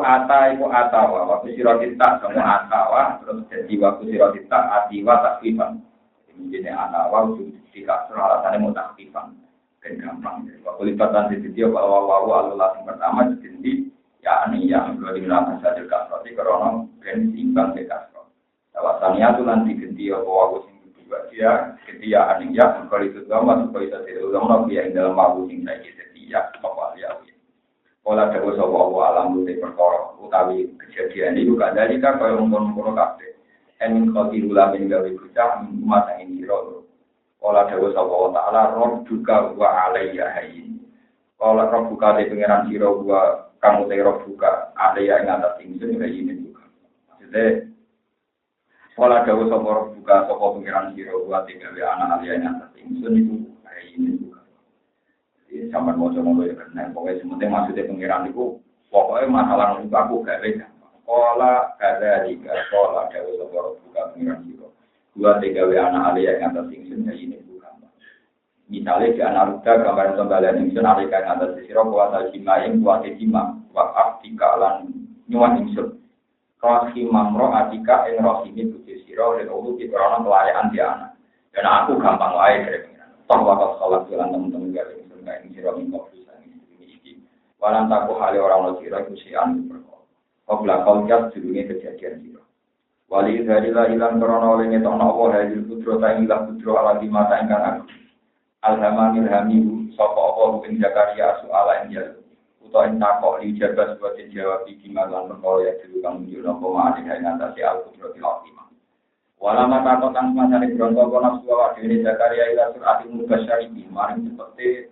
[SPEAKER 2] ata iku atawa. Waktu sira kita semua atawa terus jadi waktu sira kita atiwa takrifan. Ini atawa jika alasannya mau takrifan. Dan gampang. Waktu lipatan di video kalau Allah yang pertama jadi ya ini yang belum dilakukan saja kasro. Jadi kalau ben imbang di kasro. Alasannya itu nanti ganti aku sing kedua dia ganti ya ini ya kalau itu gambar supaya itu tidak ulama dia yang dalam aku sing saya jadi ya apa dia. Kalau ada sebuah alam bukti perkara utawi kejadian itu gak dari kan kalau ngomong kafe. Emin kau tirulah mengawi bocah umat yang ini roh. Kalau ada sebuah taala roh juga wa alaiya hayyin. Kalau roh buka di pengiran siro gua kamu teror buka ada yang atas ingsun kayak ini juga. Maksudnya kalau ada roh buka sopo pengiran siro gua tiga anak ada yang atas ingsun itu kayak ini juga. Jadi sampai mau coba ya karena pokoknya sementing maksudnya pengiran itu pokoknya masalah buka aku gak beda. Kalau ada roh buka pengiran siro gua tiga anak ada yang atas ingsun kayak ini juga. Misalnya di anak ruda gambaran kembalian ingsun alika yang atas sisiro kuasa jima yang kuasa jima wakaf dikalan nyuan ingsun rohi mamro atika yang rohi ini buji siro dan ulu di korona pelayaan di anak dan aku gampang lain dari pengiran toh wakaf sholat jalan teman-teman gak ingsun gak ingin siro mingkau bisa ini walang taku hali orang lo siro kusian berkol kau belakang jas judulnya kejadian siro wali dharilah ilang korona oleh ngetokna Allah hajil putro ta'ing ilah putro ala di mata ingkang aku Alhamdulillah hamidu sapa apa ing Zakaria soal enjal utawa entakok li jaga sebagai jawab iki malan perkara ya dulu kang muncul apa mari ing ngatasi al-qudratil azimah walama takok kang masane bronto kono suwa dene Zakaria ila surati mubasyari maring seperti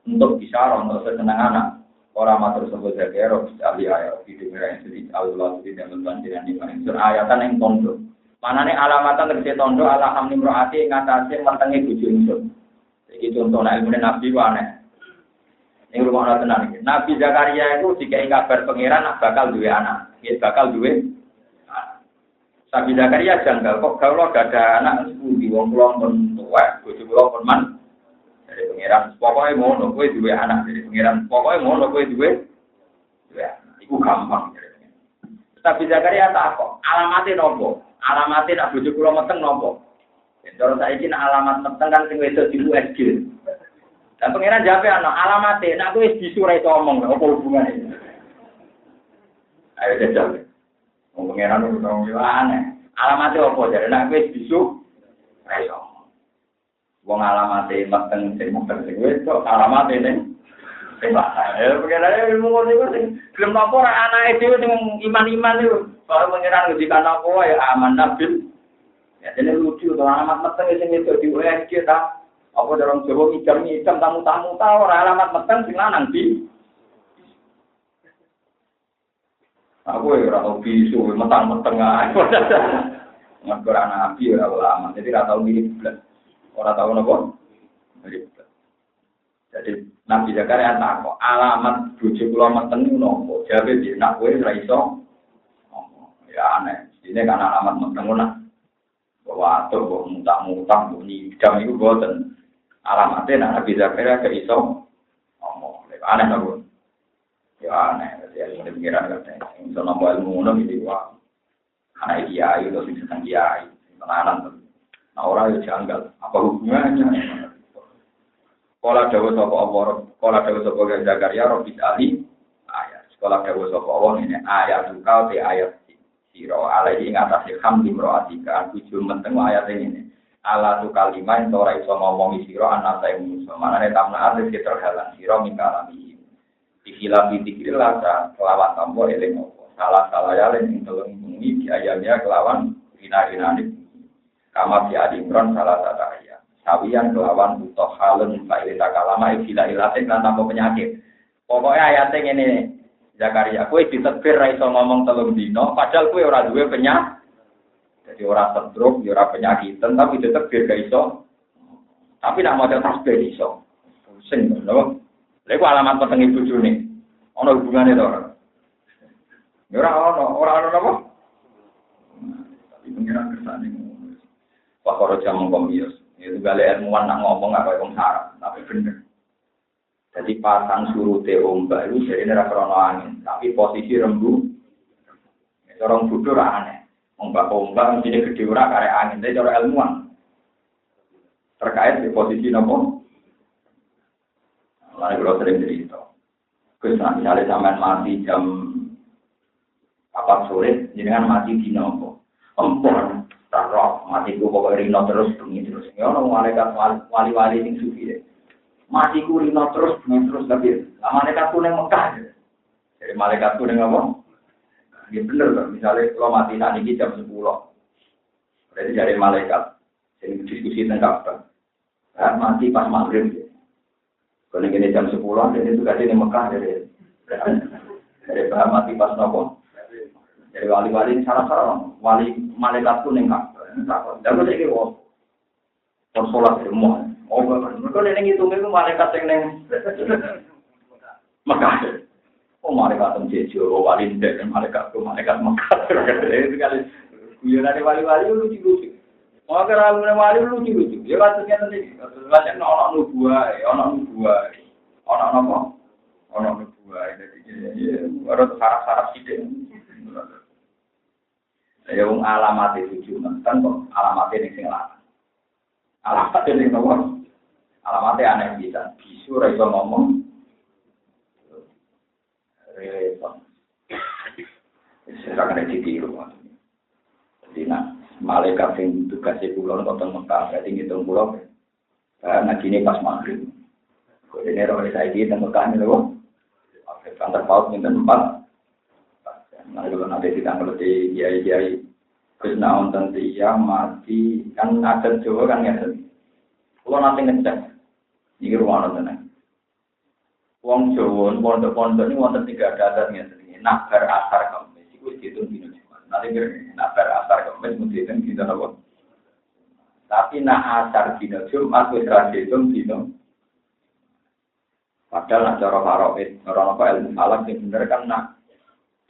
[SPEAKER 2] untuk bicara untuk sesenang anak. Orang matur sebut zakero ahli ayat di dunia jadi Allah tidak membantiran di mana ayatan yang tondo. Manane alamatan terkait tondo alhamni mroati ngatasi matenge bojo ingsun. Iki contoh ilmu Nabi wae. Ini rumah tenan iki. Nabi Zakaria itu dikai kabar pangeran bakal duwe anak. Dia bakal duwe anak. Nabi Zakaria janggal kok kalau gak ada anak sepundi wong kula pun tuwek, bojo kula pun man dari pangeran. Pokoknya ngono kowe duwe anak dari pangeran. Pokoknya ngono kowe duwe anak. Iku gampang. Nabi Zakaria tak kok alamate nopo? Alamate nak bojo kula meteng nopo? Cara saiki alamat meteng kan sing wedok di USG. Dan pengiran jawab ana alamate nek kowe wis bisu ra iso omong apa hubungane. Ayo jajal. Wong pengiran wong yo aneh. Alamate apa jare nek kowe wis bisu ra iso. Wong alamate meteng sing wedok alamate ning sing lanang. Ya pengiran ilmu ngono iku sing gelem napa ora anake dhewe sing iman-iman iku. Kalau pengiran ngendikan apa ya aman nabil. Ya dene lucu to alamat meteng sing wedok di USG ta. Apa dalam Jawa ngidam tamu-tamu ta ora alamat meteng sing lanang di. Aku ora tau bisu metang-meteng ae. Nggo ora nabi ora ulama. Jadi ora tau mirip blas. Ora tau napa? Mirip blas. Jadi Nabi Zakaria takok alamat bojo kula meteng nopo? Jawabe piye? Nek kowe ora iso ya aneh. Ini kan alamat meteng ngono. Bahwa atau kok mutang-mutang bunyi jam itu boten. Alamatnya Nabi Zakaria ke iso ngomong, aneh dong, ya aneh, ya ini pikiran katanya, misalnya mau ilmu ngono gitu, wah, anak kiai itu sing seneng kiai, tenanan, nah orang itu janggal, apa hubungannya? Sekolah Dawa Sopo Zakaria, Robis Ali, ayat, sekolah Dawa Sopo ini ayat tukau di ayat siro, alaihi ngatasi hamdi mro'atika, tujuh menteng ayat ini. Ala tu kalimah yang ora iso ngomongi sira ana sae musuh manane tamna ate terhalang sira mingkalami dihilapi dikir lasa kelawan tambo eling opo salah ya len telung bengi diayamnya kelawan hina-hinane kama di adimron salah satu ayat sawiyan kelawan butuh halun faile takalama ikhila ilatin lan tambo penyakit pokoknya ayate ngene Zakaria kowe ditebir ra iso ngomong telung dino padahal kowe ora duwe penyakit. Jadi orang stroke, orang penyakitan, tapi tetap biar gak iso. Tapi nak mau tasbih iso. Pusing, loh. Lalu alamat peteng ibu juni. Ada hubungannya itu orang. Orang apa? Tapi pengiran kesan ini. Pak Koroja mengkomius. Itu balik ilmuwan nak ngomong apa yang sarap. Tapi bener. Jadi pasang surute ombak itu jadi nerakrono angin. Tapi posisi rembu. Orang bodoh aneh. Ombak mesti gede ora karek angin, tapi cara ilmuwan terkait di posisi nopo. Lalu kalau sering cerita, misalnya sampean mati jam 4 sore, jenengan mati di nopo, empor, taruh matiku pokoknya rino terus bunyi terus. Ya orang malaikat wali-wali yang sufi deh, matiku rino terus bunyi terus tapi, malaikatku neng Mekah, jadi malaikatku neng apa? Ya bener kan, misalnya kalau mati saat ini jam 10, berarti dari malaikat, jadi diskusi tentang apa? Mati pas maghrib, kalau ini jam 10, dan itu kasih di Mekah dari bahan mati pas nopo, dari wali-wali ini salah-salah, wali malaikat pun enggak, dan itu saya kira, sholat semua, mereka ini ngitungnya itu malaikat yang neng Mekah. Oh malaikat temjejo, wali ndek malaikat Mekah. Itu kali guyonane wali-wali lucu-lucu. Mau kira wali lucu-lucu. Ya kasusnya nanti. Kasusnya ono nubuah. Ono apa? Ono nubuah. Jadi baru saraf-saraf sithik. Ya wong alamat itu cuma kan kok alamat ning sing lanang. Alamat ning nomor. Alamatnya aneh bisa. Bisu ra iso ngomong. Saya akan ditiru. Jadi malaikat yang tugasnya pulau nonton Mekah, berarti ngitung pulau. Nah gini pas maghrib. Ini orang saya di Mekah ini loh. Kantor paut minta tempat. Nah kalau nanti kita ngerti kiai-kiai Krishna wonten tiyang mati kan adat Jawa kan ngeten. Kalau nanti ngecek, ini rumah nonton. Wong Jawa pondok-pondok ini wonten 3 adat ngene. Nak bar asar Kamis iku diitung dina Jumat. Nanti nak bar asar Kamis mesti diitung dina apa? Tapi nak asar dina Jumat wis ra diitung dina. Padahal nak cara faraid, ora apa ilmu falak sing bener kan nak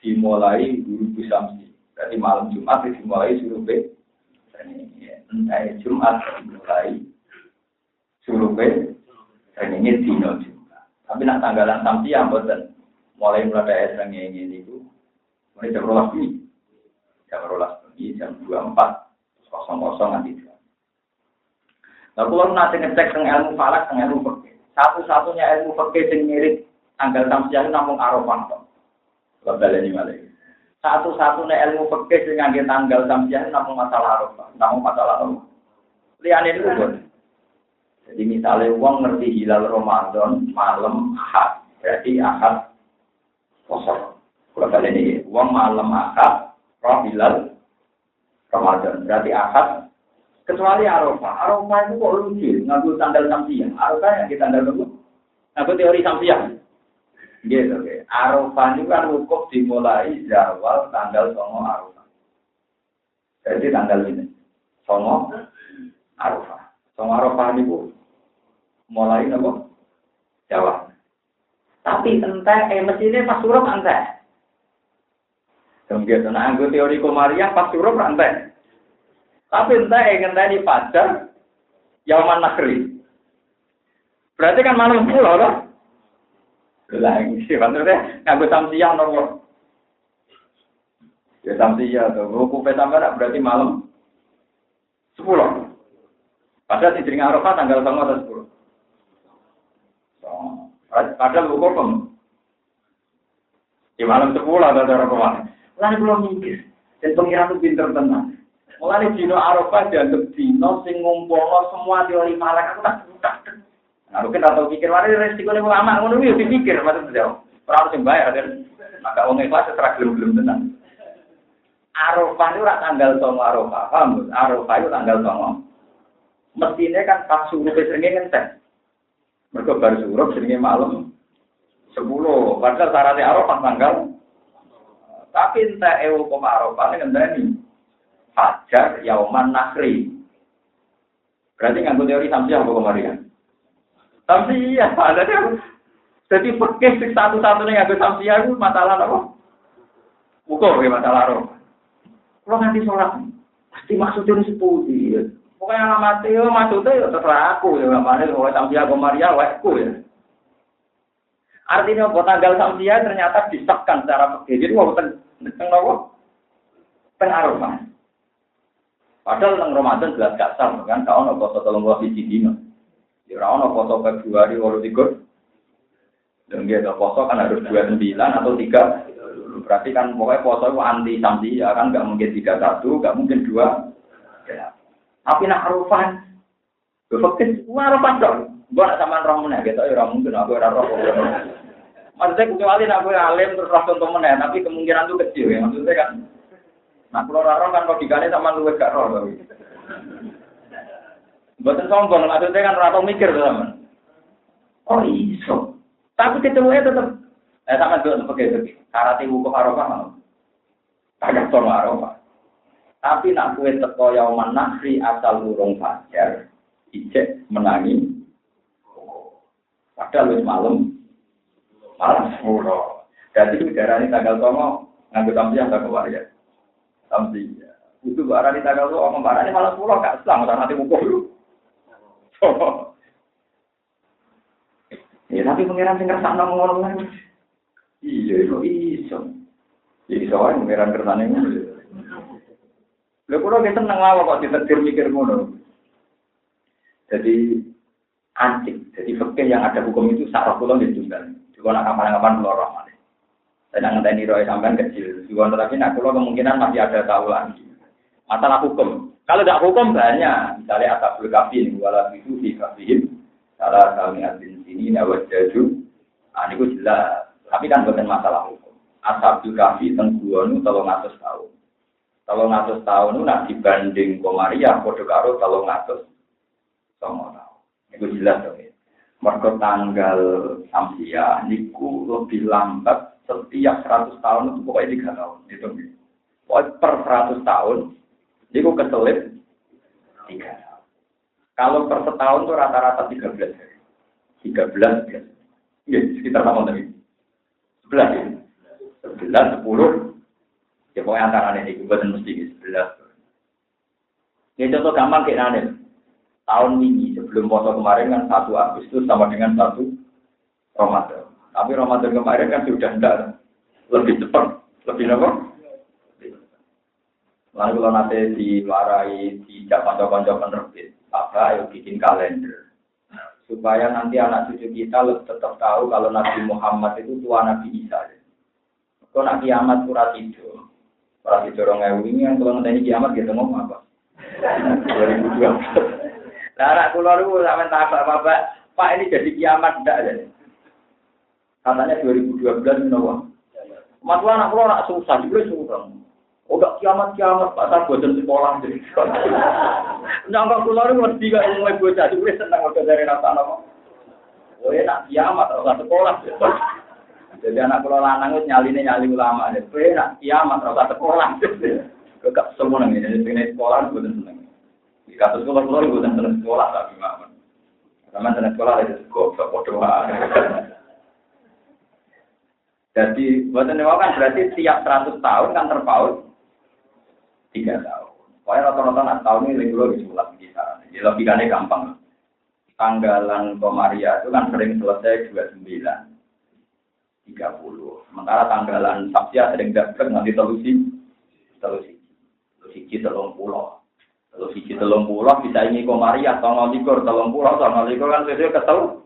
[SPEAKER 2] dimulai guru Samsi. Berarti malam Jumat dimulai surupe. Entah Jumat dimulai surupe. Ini dino Jumat. Tapi nak tanggalan Samsi yang boten. Mulai mulai esrenge ini itu mulai jam 12 pagi. Jam 12 pagi, jam 24:00 nanti. Nah, kalau nanti ngecek tentang ilmu falak, tentang ilmu fikih. Satu-satunya ilmu fikih sing mirip tanggal Samsiah namung Arafah. Kalau baleni malih. Satu-satunya ilmu fikih sing ngangge tanggal Samsiah namung masalah Arafah, namung masalah Arafah. Liyane niku pun. Jadi misalnya wong ngerti hilal Ramadan malam Ahad, berarti Ahad kosong. Kalau baleni wong malam Ahad roh hilal Ramadan, berarti Ahad. Kecuali Arafah. Arafah itu kok lucu, ngaku tanggal Samsiah. Arafah yang kita tanggal dulu. Ngaku teori Samsiah. Gitu, oke. Arafah itu kan wukuf dimulai zawal tanggal 9 Arafah. Jadi tanggal ini. 9 Arafah. 9 Arafah itu mulai apa? Jawa. Tapi entah, mestinya pas surup entah. Kemudian, ngaku teori Komariah pas surup entah. Tapi entah ingin tadi fajar Yauman Nakhri. Berarti kan malam 10 loh. Lagi sih maksudnya nganggo Samsiah nomor. Ya Samsiah tuh. Ruku petamara berarti malam 10. Padahal di Jering Arafah tanggal 9 atau 10. Padahal hukum di malam 10 ada cara kemana. Lalu belum mikir. Dan pengiran itu pinter tenang. Mulai dino Arafah dianggap dino sing ngumpulno semua teori falak aku tak. Nah, mungkin atau pikir mari resikonya ulama ngono iki dipikir maksud jauh. Ora sing bayar kan. Maka wong ikhlas setra gelem-gelem tenan. Arafah itu tanggal 9 Arafah. Paham? Arafah itu tanggal 9. Mestine kan pas suruh seringe ngenten. Mergo bar suruh seringe malam 10. Padahal syaratnya Arafah tanggal. Tapi entah hukum Arafah ngenteni fajar Yauman Nakhri. Berarti nganggo teori Samsiah apa kemarin? Samsiah. Jadi fikih satu-satunya nganggo Samsiah itu masalah apa? Ukur ya masalah roh. Kalau nanti sholat, pasti maksudnya seputi. Pokoknya alamatnya yo maksudnya yo terserah aku ya. Mana kalau Samsiah kemarin wakku ya. Artinya buat tanggal Samsiah ternyata disahkan secara fikih. Jadi mau tengok Arafah. Padahal nang Ramadan jelas gak sah kan, gak ono poso 31 dino. Ya ora ono poso Februari 23. Dan dia poso kan harus 29 atau 3. Berarti kan pokoknya poso itu anti Samsiah kan gak mungkin 31, gak mungkin 2. Ya. Tapi nak Arafah. Fakir Arafah dong. Gua nak sampean roh meneh gitu ya ora mungkin aku ora roh. Maksudnya kecuali aku alim terus roh contoh meneh, tapi kemungkinan itu kecil ya. Maksudnya kan nah, kalau orang kan logikanya sama luwes gak roh. Bukan sombong, maksudnya kan orang mikir teman. Oh iso. Tapi ketemunya tetap. Sama juga begitu. Karate hukum Arafah. Kagak soal Arafah. Tapi nak kue teko Yauman Nakhri asal urung fajar, ijek menangi. Padahal wis malam 10. Jadi negara ini tanggal 9 nganggo Samsiah tak keluar. Samsiah. Itu barang di tanggal 2, barang ini malah 10 gak selang, nanti mukul dulu. Ya tapi pengiran sing kersane ngono lagi. Iya, iso. Iso wae pengiran kersane ngono. Lha kula ki seneng wae kok ditetir mikir ngono. Jadi antik. Jadi fikih yang ada hukum itu sak kula nggih tunggal. Juga nak kapan-kapan kula roh malih. Saya ngenteni roe sampean kecil. Juga tapi nak kula kemungkinan masih ada tahu lagi. Masalah hukum. Kalau tidak hukum banyak. Misalnya ashabul kahfi ini wala itu di kahfihim. Salah kami adin sini nawat jaju. Ini ku jelas. Tapi kan bukan masalah hukum. Ashabul kahfi tengguanu 300 tahun. 300 tahun itu nak dibanding Komariah padha karo 300 tahun. Ini ku jelas dong. Mergo tanggal Samsia niku lebih lambat setiap 100 tahun itu pokoknya 3 tahun. Itu. Pokoknya per 100 tahun niku keselip 3 tahun. Kalau per setahun itu rata-rata 13 hari. 13 ya. Ya, sekitar tahun tadi. 11 ya. 11, 10. Ya pokoknya antara ini bukan mesti 11. Ini contoh gampang kayak nanti. Tahun ini sebelum poso kemarin kan 1 Agustus sama dengan 1 Ramadan. Tapi Ramadan kemarin kan sudah enggak lebih cepat, lebih apa? Lalu kalau nanti diwarai di kanca-kanca penerbit, apa ayo bikin kalender supaya nanti anak cucu kita tetap tahu kalau Nabi Muhammad itu tua Nabi Isa. Kalau nak kiamat surat itu, orang ini yang kalau nanti kiamat kita ngomong apa? 2012. Anak kula niku sampean takok Bapak, Pak ini jadi kiamat ndak ya? Katanya 2012 menawa. Masalah anak kula ora susah, juga susah. Udah kiamat-kiamat Pak tak boten sekolah jadi. Nyangka kula niku mesti gak mulai bocah, juga seneng udah dari rasane kok. Oh enak kiamat ora sekolah. Jadi anak kula lanang wis nyali ulama. Enak kiamat ora sekolah. Kok semua nang ngene sekolah boten seneng. Kasus sekolah itu dan tenan sekolah tapi mawon. Sama tenan sekolah itu goblok podoa. Jadi buatan dewa kan berarti tiap 100 tahun kan terpaut 3 tahun. Pokoknya rata-rata tahun ini lingkup di sekolah kita. Jadi logikanya gampang. Tanggalan Komaria itu kan sering selesai 29, 30. Sementara tanggalan Sabtia sering dapat nanti telusi 30. Terus siji 30 bisa ini Komaria atau 30 kan sesuai ketelu.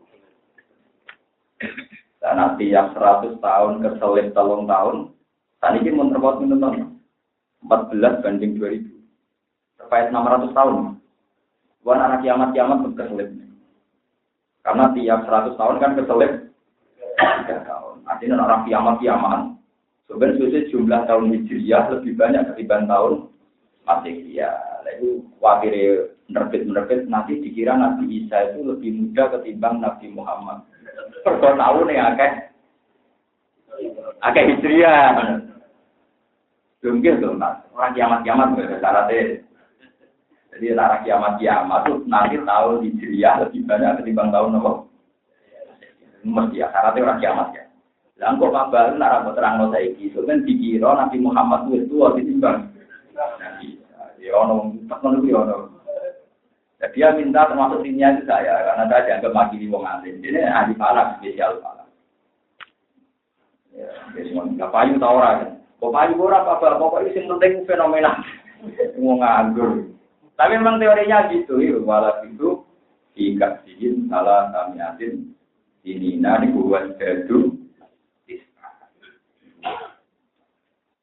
[SPEAKER 2] Dan nanti yang 100 tahun keselip 3 tahun, tadi ini mau terbuat minum 14 banding 2000. Terkait 600 tahun. Bukan anak kiamat keselip. Karena tiap 100 tahun kan keselip 3 tahun. Artinya orang kiamat. Sebenarnya jumlah tahun Hijriah lebih banyak ketimbang tahun Masehiya. Lalu wakil menerbit nanti dikira Nabi Isa itu lebih muda ketimbang Nabi Muhammad. Per tahun yang agak Hijriah. Mungkin tuh orang kiamat syaratnya. Jadi orang kiamat itu nanti tahun Hijriah lebih banyak ketimbang tahun apa? Mesti ya syaratnya orang kiamat ya. Lah kok kabar nek ora terang saiki, sampeyan dikira Nabi Muhammad wis tuwa ditimbang Nabi. Ya ono temen iki ono. Jadi dia minta termasuk timnya itu saya karena saya dianggap makili wong alim. Jadi ahli falak spesial falak. Ya, semua enggak payu ta ora. Kok payu ora apa-apa, pokoknya sing penting fenomena wong nganggur. Tapi memang teorinya gitu, walau itu dikasihin salah samiatin dinina dibuat jadu.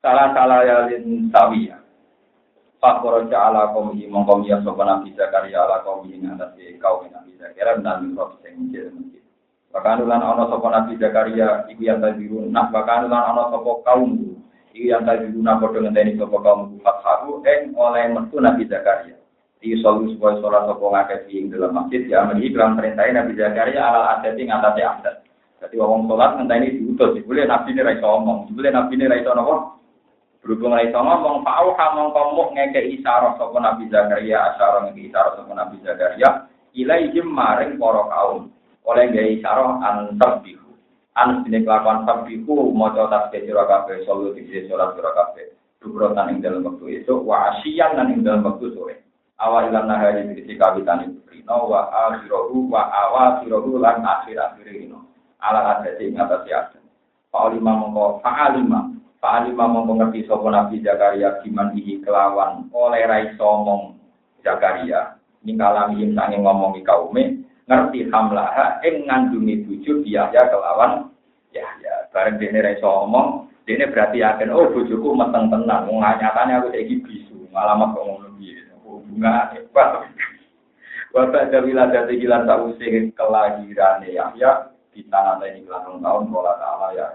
[SPEAKER 2] Salah yalin sawiyah. Pak Koroja ala komi mongkomi ya sopan Nabi Zakaria ala komi yang atas kaum Nabi Zakaria dan mikrob yang mungkin. Bahkan ulan ono sopan Nabi Zakaria iku yang tadi runah. Bahkan ulan ono sopan kaum iku yang tadi runah bodoh ngenteni sopan kaum fathahu oleh metu Nabi Zakaria. Di solu sebuah sholat sopan ngakasi yang dalam masjid ya menjadi kelam perintahin Nabi Zakaria ala adati ngatasi adat. Jadi orang sholat ngenteni diutus. Boleh Nabi ini raiso omong. Boleh Nabi ini raiso nopo. Berhubung raiso ngomong, fa'auha mongkomuk ngekei isyarat sopa Nabi Zakaria, asyara ngekei isyarat sopa Nabi Zakaria, ilaihim maring poro kaum, oleh ngekei isyarat an-sabbihu. An-sini kelakuan sabbihu, moco tasbih surakabe, solu dikisi sholat surakabe, dubrotan ing dalam waktu itu, wa asyian dan ing dalam waktu sore. Awal ilan nahari dikisi kawitan ibu rino, wa awal sirohu lan akhir-akhir rino. Ala adati ngatasi adan. Fa'alima mongko, Fa'alima mengerti sapa Nabi Zakaria diman iki kelawan oleh raiso omong Zakaria ningkalami sange ngomongi kaume ngerti hamlaha ing ngandungi bojo Yahya kelawan Yahya bareng dene raiso omong dene berarti akan bojoku meteng tenan wong nyatane aku saiki bisu ngalamat kok ngono piye bunga hebat Bapak Dawila dadi gilan sause kelahirane Yahya di tanah ini kelang tahun pola ta'ala ya